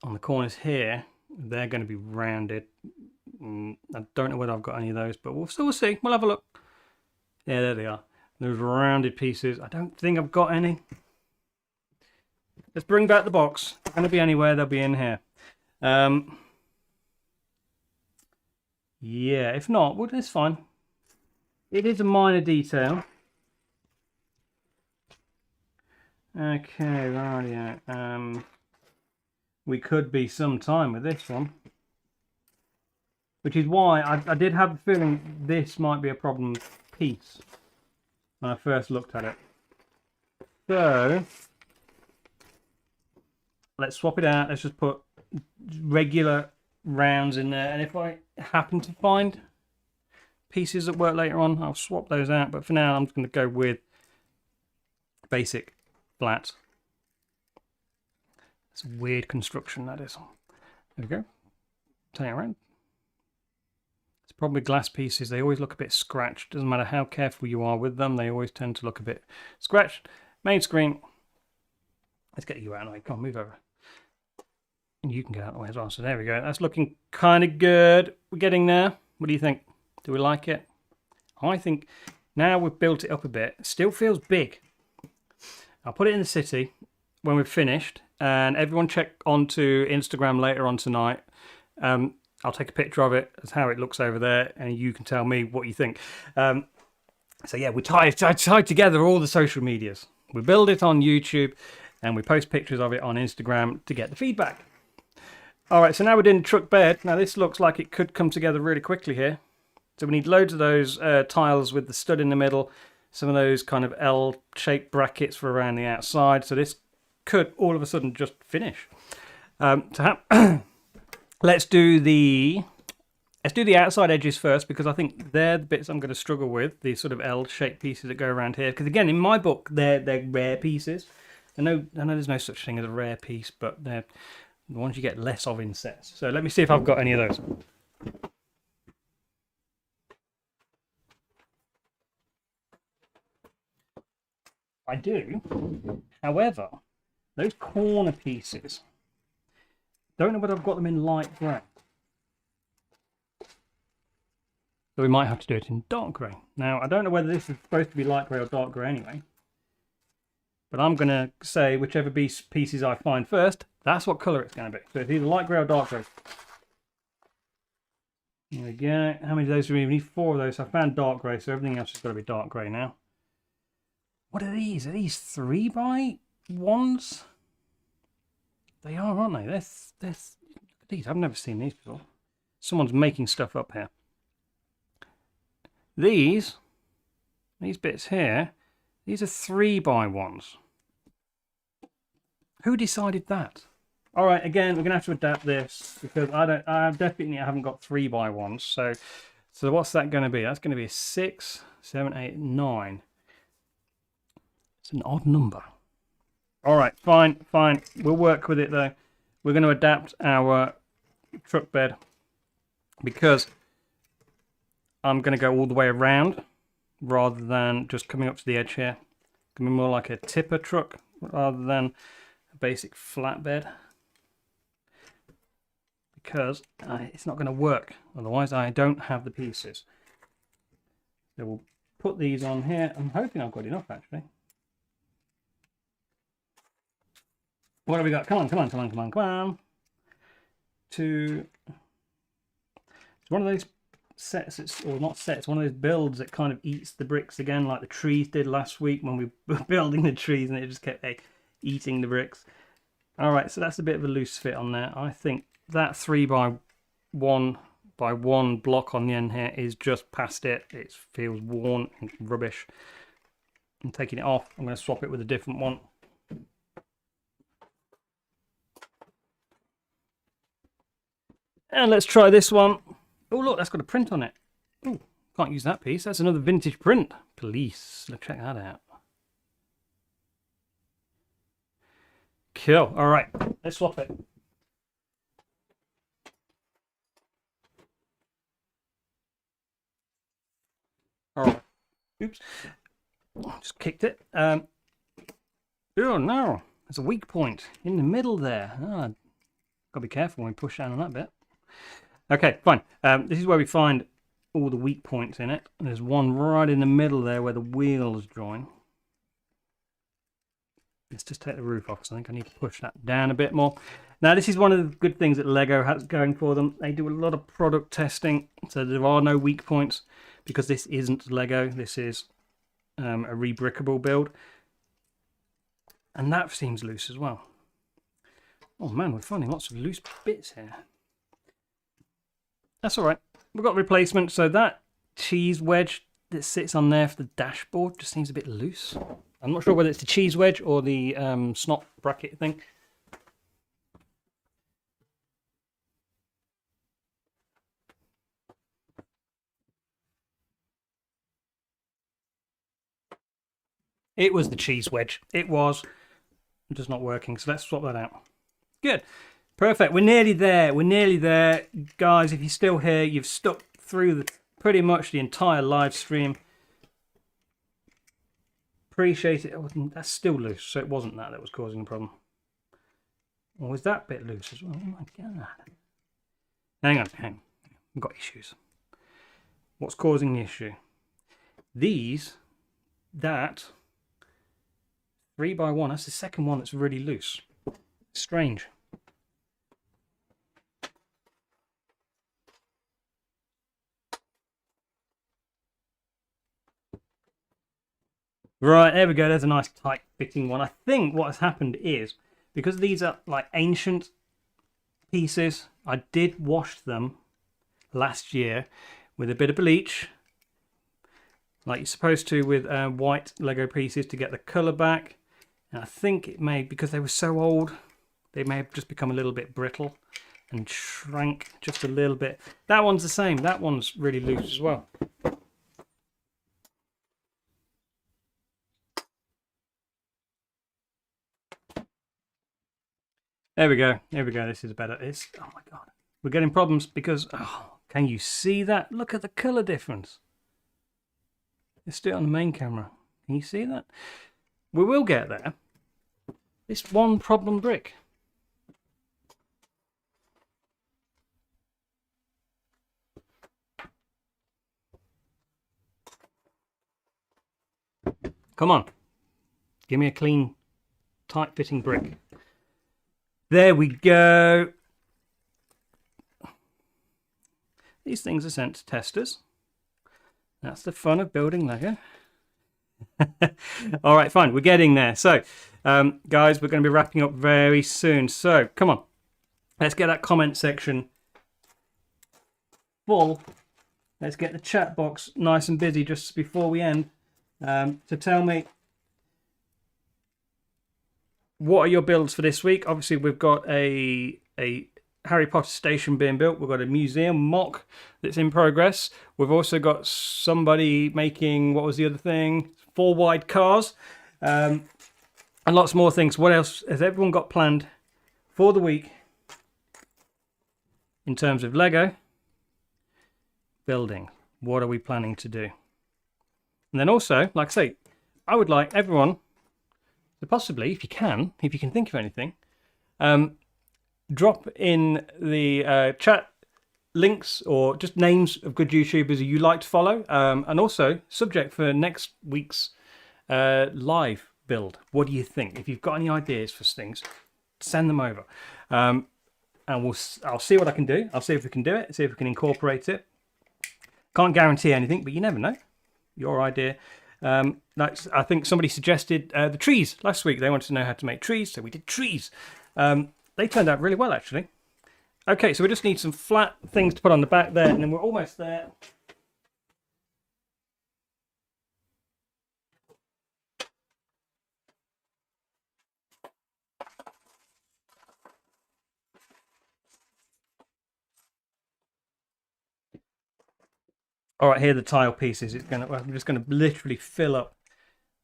On the corners here, they're going to be rounded. I don't know whether I've got any of those, but we'll see. We'll have a look. Yeah, there they are. Those rounded pieces. I don't think I've got any. Let's bring back the box. They're going to be anywhere. They'll be in here. Yeah, if not, well, it's fine. It is a minor detail. Okay, right. We could be some time with this one. Which is why I did have the feeling this might be a problem piece when I first looked at it. So let's swap it out. Let's just put regular rounds in there. And if I happen to find pieces that work later on, I'll swap those out. But for now, I'm just going to go with basic flat. It's a weird construction, that is. There we go. Turn it around. It's probably glass pieces. They always look a bit scratched. Doesn't matter how careful you are with them. They always tend to look a bit scratched. Main screen. Let's get you out of the way. Come on, move over. And you can get out of the way as well. So there we go. That's looking kind of good. We're getting there. What do you think? Do we like it? I think now we've built it up a bit. It still feels big. I'll put it in the city when we've finished. And everyone check onto Instagram later on tonight. I'll take a picture of it as how it looks over there, and you can tell me what you think. So yeah, we tied together all the social medias. We build it on YouTube, and we post pictures of it on Instagram to get the feedback. All right, so now we're doing the truck bed. Now this looks like it could come together really quickly here. So we need loads of those tiles with the stud in the middle, some of those kind of L-shaped brackets for around the outside. So this could all of a sudden just finish. Let's do the outside edges first, because I think they're the bits I'm going to struggle with, the sort of L-shaped pieces that go around here. Because again, in my book, they're rare pieces. I know there's no such thing as a rare piece, but they're the ones you get less of in sets. So let me see if I've got any of those. I do. However, those corner pieces, don't know whether I've got them in light grey. So we might have to do it in dark grey. Now, I don't know whether this is supposed to be light grey or dark grey anyway. But I'm going to say whichever pieces I find first, that's what colour it's going to be. So it's either light grey or dark grey. There we go. How many of those do we need? 4 of those. So I found dark grey, so everything else has got to be dark grey now. What are these? Are these 3x1s? They are, aren't they? They're these. I've never seen these before. Someone's making stuff up here. These bits here, these are 3x1s. Who decided that? All right, again, we're gonna have to adapt this because I definitely haven't got 3x1s. So what's that going to be? That's going to be a 6, 7, 8, 9. It's an odd number. All right, fine. We'll work with it though. We're going to adapt our truck bed because I'm going to go all the way around rather than just coming up to the edge here. It's going to be more like a tipper truck rather than a basic flatbed, because it's not going to work otherwise. I don't have the pieces. So we'll put these on here. I'm hoping I've got enough actually. What have we got? Come on. It's one of those sets, or not sets, one of those builds that kind of eats the bricks again, like the trees did last week when we were building the trees, and it just kept eating the bricks. All right, so that's a bit of a loose fit on there. I think that 3x1 block on the end here is just past it. It feels worn and rubbish. I'm taking it off. I'm going to swap it with a different one. And let's try this one. Oh, look, that's got a print on it. Oh, can't use that piece. That's another vintage print. Police. Let's check that out. Cool. All right, let's swap it. All right. Oops. Just kicked it. Oh, no. There's a weak point in the middle there. Got to be careful when we push down on that bit. Okay, fine. This is where we find all the weak points in it. There's one right in the middle there where the wheels join. Let's just take the roof off, so I think I need to push that down a bit more. Now, this is one of the good things that Lego has going for them. They do a lot of product testing, so there are no weak points, because this isn't Lego. This is a rebrickable build. And that seems loose as well. Oh man, we're finding lots of loose bits here. That's all right. We've got replacement, so that cheese wedge that sits on there for the dashboard just seems a bit loose. I'm not sure whether it's the cheese wedge or the snot bracket thing. It was the cheese wedge. It was just not working, so let's swap that out. Good. Perfect. We're nearly there. We're nearly there. Guys, if you're still here, you've stuck through pretty much the entire live stream. Appreciate it. Oh, that's still loose, so it wasn't that was causing the problem. Or was that bit loose as well? Oh my god. Hang on. We've got issues. What's causing the issue? That 3x1, that's the second one that's really loose. Strange. Right, there we go. There's a nice tight fitting one. I think what has happened is, because these are like ancient pieces, I did wash them last year with a bit of bleach, like you're supposed to with white Lego pieces to get the colour back. And I think it may, because they were so old, they may have just become a little bit brittle and shrank just a little bit. That one's the same. That one's really loose as well. There we go. There we go. This is better. Oh my god. We're getting problems because, can you see that? Look at the colour difference. Let's do it on the main camera. Can you see that? We will get there. This one problem brick. Come on. Give me a clean, tight-fitting brick. There we go. These things are sent to testers. That's the fun of building Lego. All right, fine. We're getting there. So, guys, we're going to be wrapping up very soon. So, come on. Let's get that comment section full. Let's get the chat box nice and busy just before we end. To tell me, what are your builds for this week? Obviously, we've got a Harry Potter station being built. We've got a museum MOC that's in progress. We've also got somebody making, what was the other thing? 4 wide cars. And lots more things. What else has everyone got planned for the week in terms of Lego building? What are we planning to do? And then also, like I say, I would like everyone to possibly, if you can think of anything, drop in the chat links or just names of good YouTubers you like to follow, and also subject for next week's live build. What do you think? If you've got any ideas for things, send them over, and I'll see what I can do. I'll see if we can do it, see if we can incorporate it. Can't guarantee anything, but you never know. Your idea. I think somebody suggested the trees last week. They wanted to know how to make trees, so we did trees. They turned out really well, actually. Okay, so we just need some flat things to put on the back there, and then we're almost there. All right, here are the tile pieces. I'm just going to literally fill up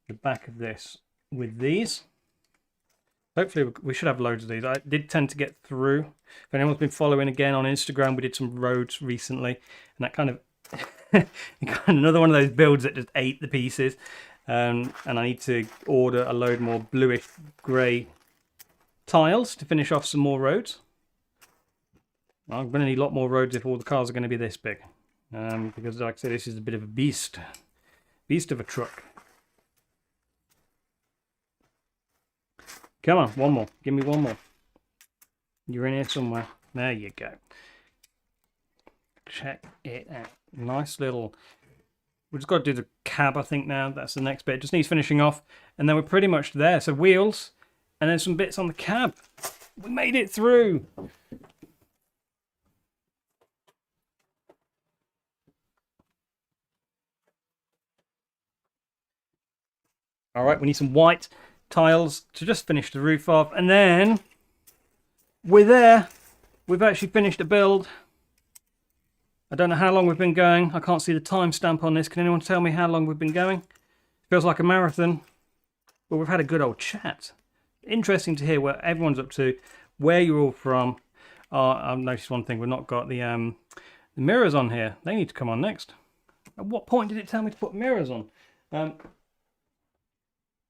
the back of this with these. Hopefully we should have loads of these. I did tend to get through. If anyone's been following again on Instagram, we did some roads recently, and that kind of another one of those builds that just ate the pieces. And I need to order a load more bluish grey tiles to finish off some more roads. I'm going to need a lot more roads if all the cars are going to be this big. Because like I said, this is a bit of a beast of a truck. Come on, one more. Give me one more. You're in here somewhere. There you go. Check it out. Nice little... We've just got to do the cab, I think, now. That's the next bit. It just needs finishing off. And then we're pretty much there. So wheels, and then some bits on the cab. We made it through. All right, we need some white tiles to just finish the roof off, and then we're there. We've actually finished a build. I don't know how long we've been going. I can't see the timestamp on this. Can anyone tell me how long we've been going? Feels like a marathon, but we've had a good old chat. Interesting to hear what everyone's up to, where you're all from. I've noticed one thing. We've not got the mirrors on here. They need to come on next. At what point did it tell me to put mirrors on?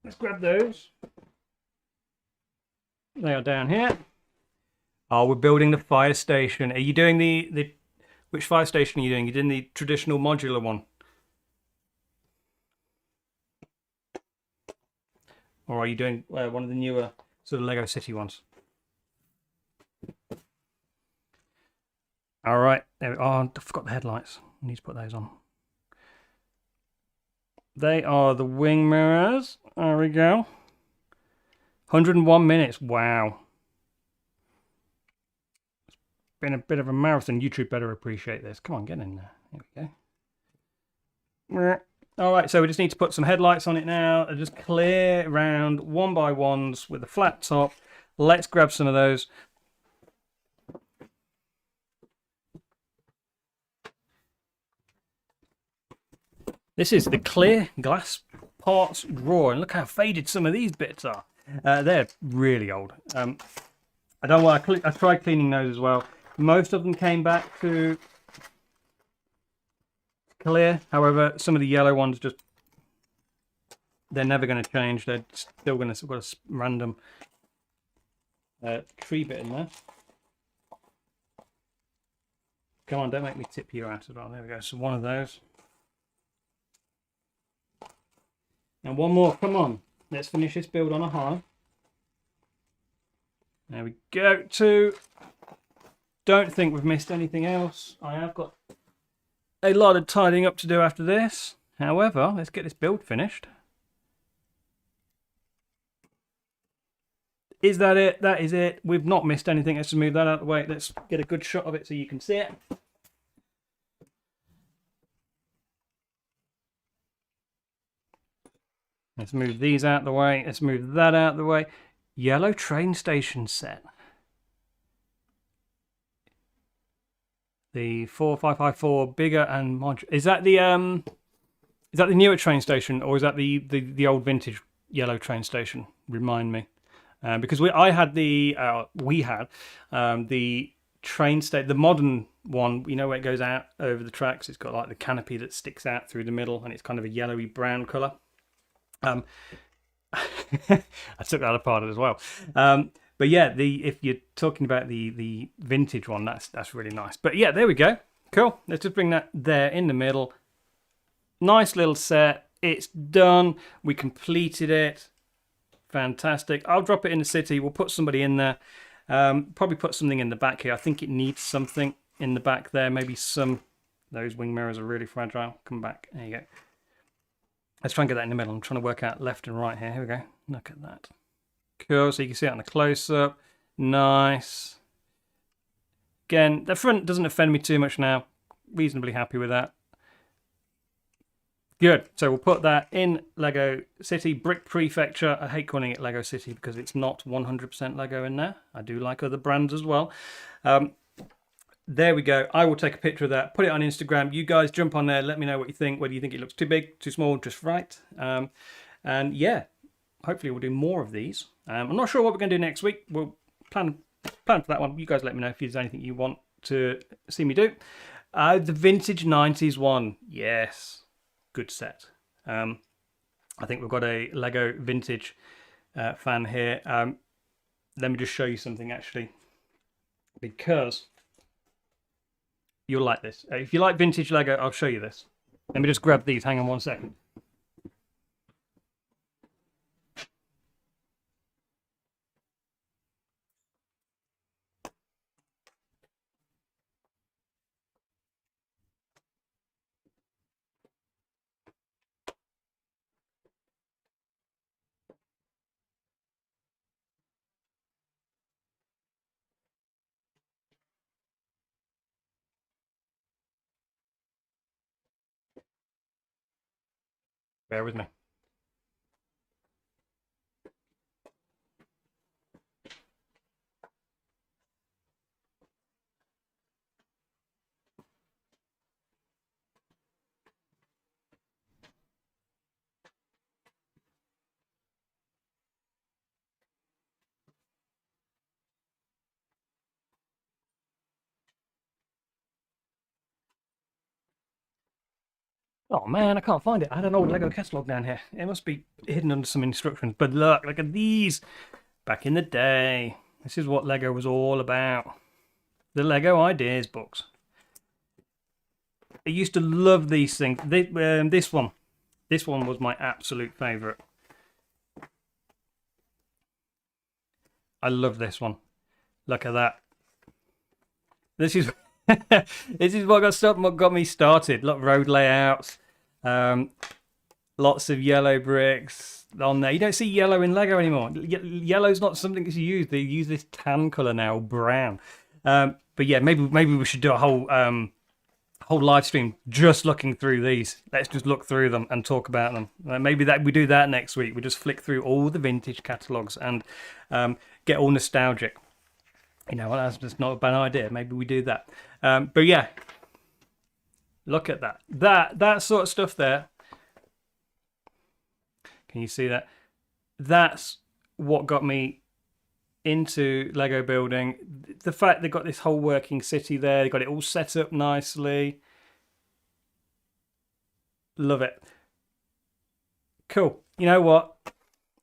Let's grab those. They are down here. Oh, we're building the fire station. Are you doing the which fire station are you doing? You're doing the traditional modular one? Or are you doing one of the newer sort of Lego City ones? All right. There we are. Oh, I forgot the headlights. I need to put those on. They are the wing mirrors. There we go. 101 minutes. Wow. It's been a bit of a marathon. YouTube better appreciate this. Come on, get in there. There we go. All right, so we just need to put some headlights on it now. And just clear around one by ones with a flat top. Let's grab some of those. This is the clear glass parts drawer, and look how faded some of these bits are. They're really old. I don't want. I tried cleaning those as well. Most of them came back to clear. However, some of the yellow ones they're never going to change. They're still going to got a random tree bit in there. Come on, don't make me tip you out as well. There we go. So one of those. And one more, come on. Let's finish this build on a high. There we go. Two. Don't think we've missed anything else. I have got a lot of tidying up to do after this. However, let's get this build finished. Is that it? That is it. We've not missed anything. Let's move that out of the way. Let's get a good shot of it so you can see it. Let's move these out of the way. Let's move that out of the way. Yellow train station set. The 4554 bigger and modular. Is that the newer train station, or is that the old vintage yellow train station remind me. Because we had the train station, the modern one, you know, where it goes out over the tracks. It's got like the canopy that sticks out through the middle, and it's kind of a yellowy brown colour. I took that apart as well. But yeah, if you're talking about the vintage one, that's really nice. But yeah, there we go. Cool. Let's just bring that there in the middle. Nice little set. It's done. We completed it. Fantastic. I'll drop it in the city. We'll put somebody in there. Probably put something in the back here. I think it needs something in the back there. Maybe those wing mirrors are really fragile. Come back. There you go. Let's try and get that in the middle. I'm trying to work out left and right here. Here we go. Look at that. Cool. So you can see it on the close-up. Nice. Again, the front doesn't offend me too much now. Reasonably happy with that. Good. So we'll put that in Lego City. Brick Prefecture. I hate calling it Lego City because it's not 100% Lego in there. I do like other brands as well. There we go. I will take a picture of that, put it on Instagram. You guys jump on there. Let me know what you think. Whether you think it looks too big, too small, just right. And yeah, hopefully we'll do more of these. I'm not sure what we're going to do next week. We'll plan for that one. You guys let me know if there's anything you want to see me do. The vintage 90s one. Yes. Good set. I think we've got a Lego vintage fan here. Let me just show you something actually, because you'll like this. If you like vintage Lego, I'll show you this. Let me just grab these. Hang on one second. Bear with me. Oh man, I can't find it. I had an old Lego catalogue down here. It must be hidden under some instructions. But look at these. Back in the day, this is what Lego was all about. The Lego Ideas books. I used to love these things. This one was my absolute favourite. I love this one. Look at that. This is this is what got me started. Look, road layouts, lots of yellow bricks on there. You don't see yellow in Lego anymore. Yellow's not something that's used. They use this tan colour now, brown. But yeah, maybe we should do a whole live stream just looking through these. Let's just look through them and talk about them. Maybe we do that next week. We just flick through all the vintage catalogues and get all nostalgic. You know, that's just not a bad idea. Maybe we do that. But yeah, look at that. That sort of stuff there. Can you see that? That's what got me into Lego building. The fact they've got this whole working city there. They've got it all set up nicely. Love it. Cool. You know what?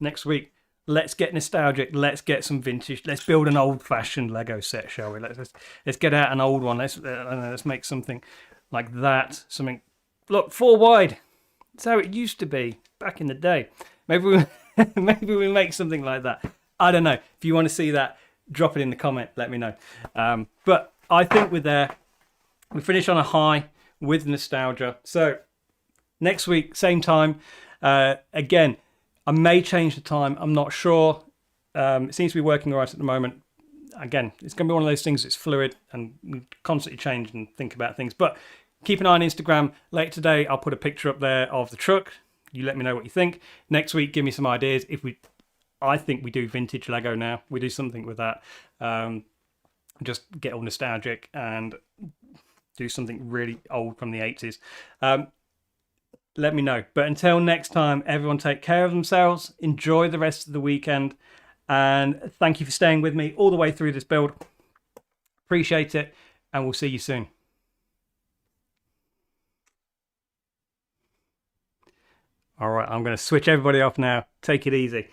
Next week, let's get nostalgic. Let's get some vintage. Let's build an old-fashioned Lego set, shall we? Let's get out an old one. Let's make something like that. Something. Look, 4 wide. That's how it used to be back in the day. Maybe we make something like that. I don't know. If you want to see that, drop it in the comment. Let me know. But I think we're there. We finish on a high with nostalgia. So next week, same time. Again, I may change the time. I'm not sure. It seems to be working all right at the moment. Again, it's going to be one of those things that's fluid and we constantly change and think about things. But keep an eye on Instagram. Later today, I'll put a picture up there of the truck. You let me know what you think. Next week, give me some ideas. I think we do vintage Lego now. We do something with that. Just get all nostalgic and do something really old from the 80s. let me know. But until next time, everyone take care of themselves, enjoy the rest of the weekend, and thank you for staying with me all the way through this build. Appreciate it, and we'll see you soon. All right, I'm going to switch everybody off now. Take it easy.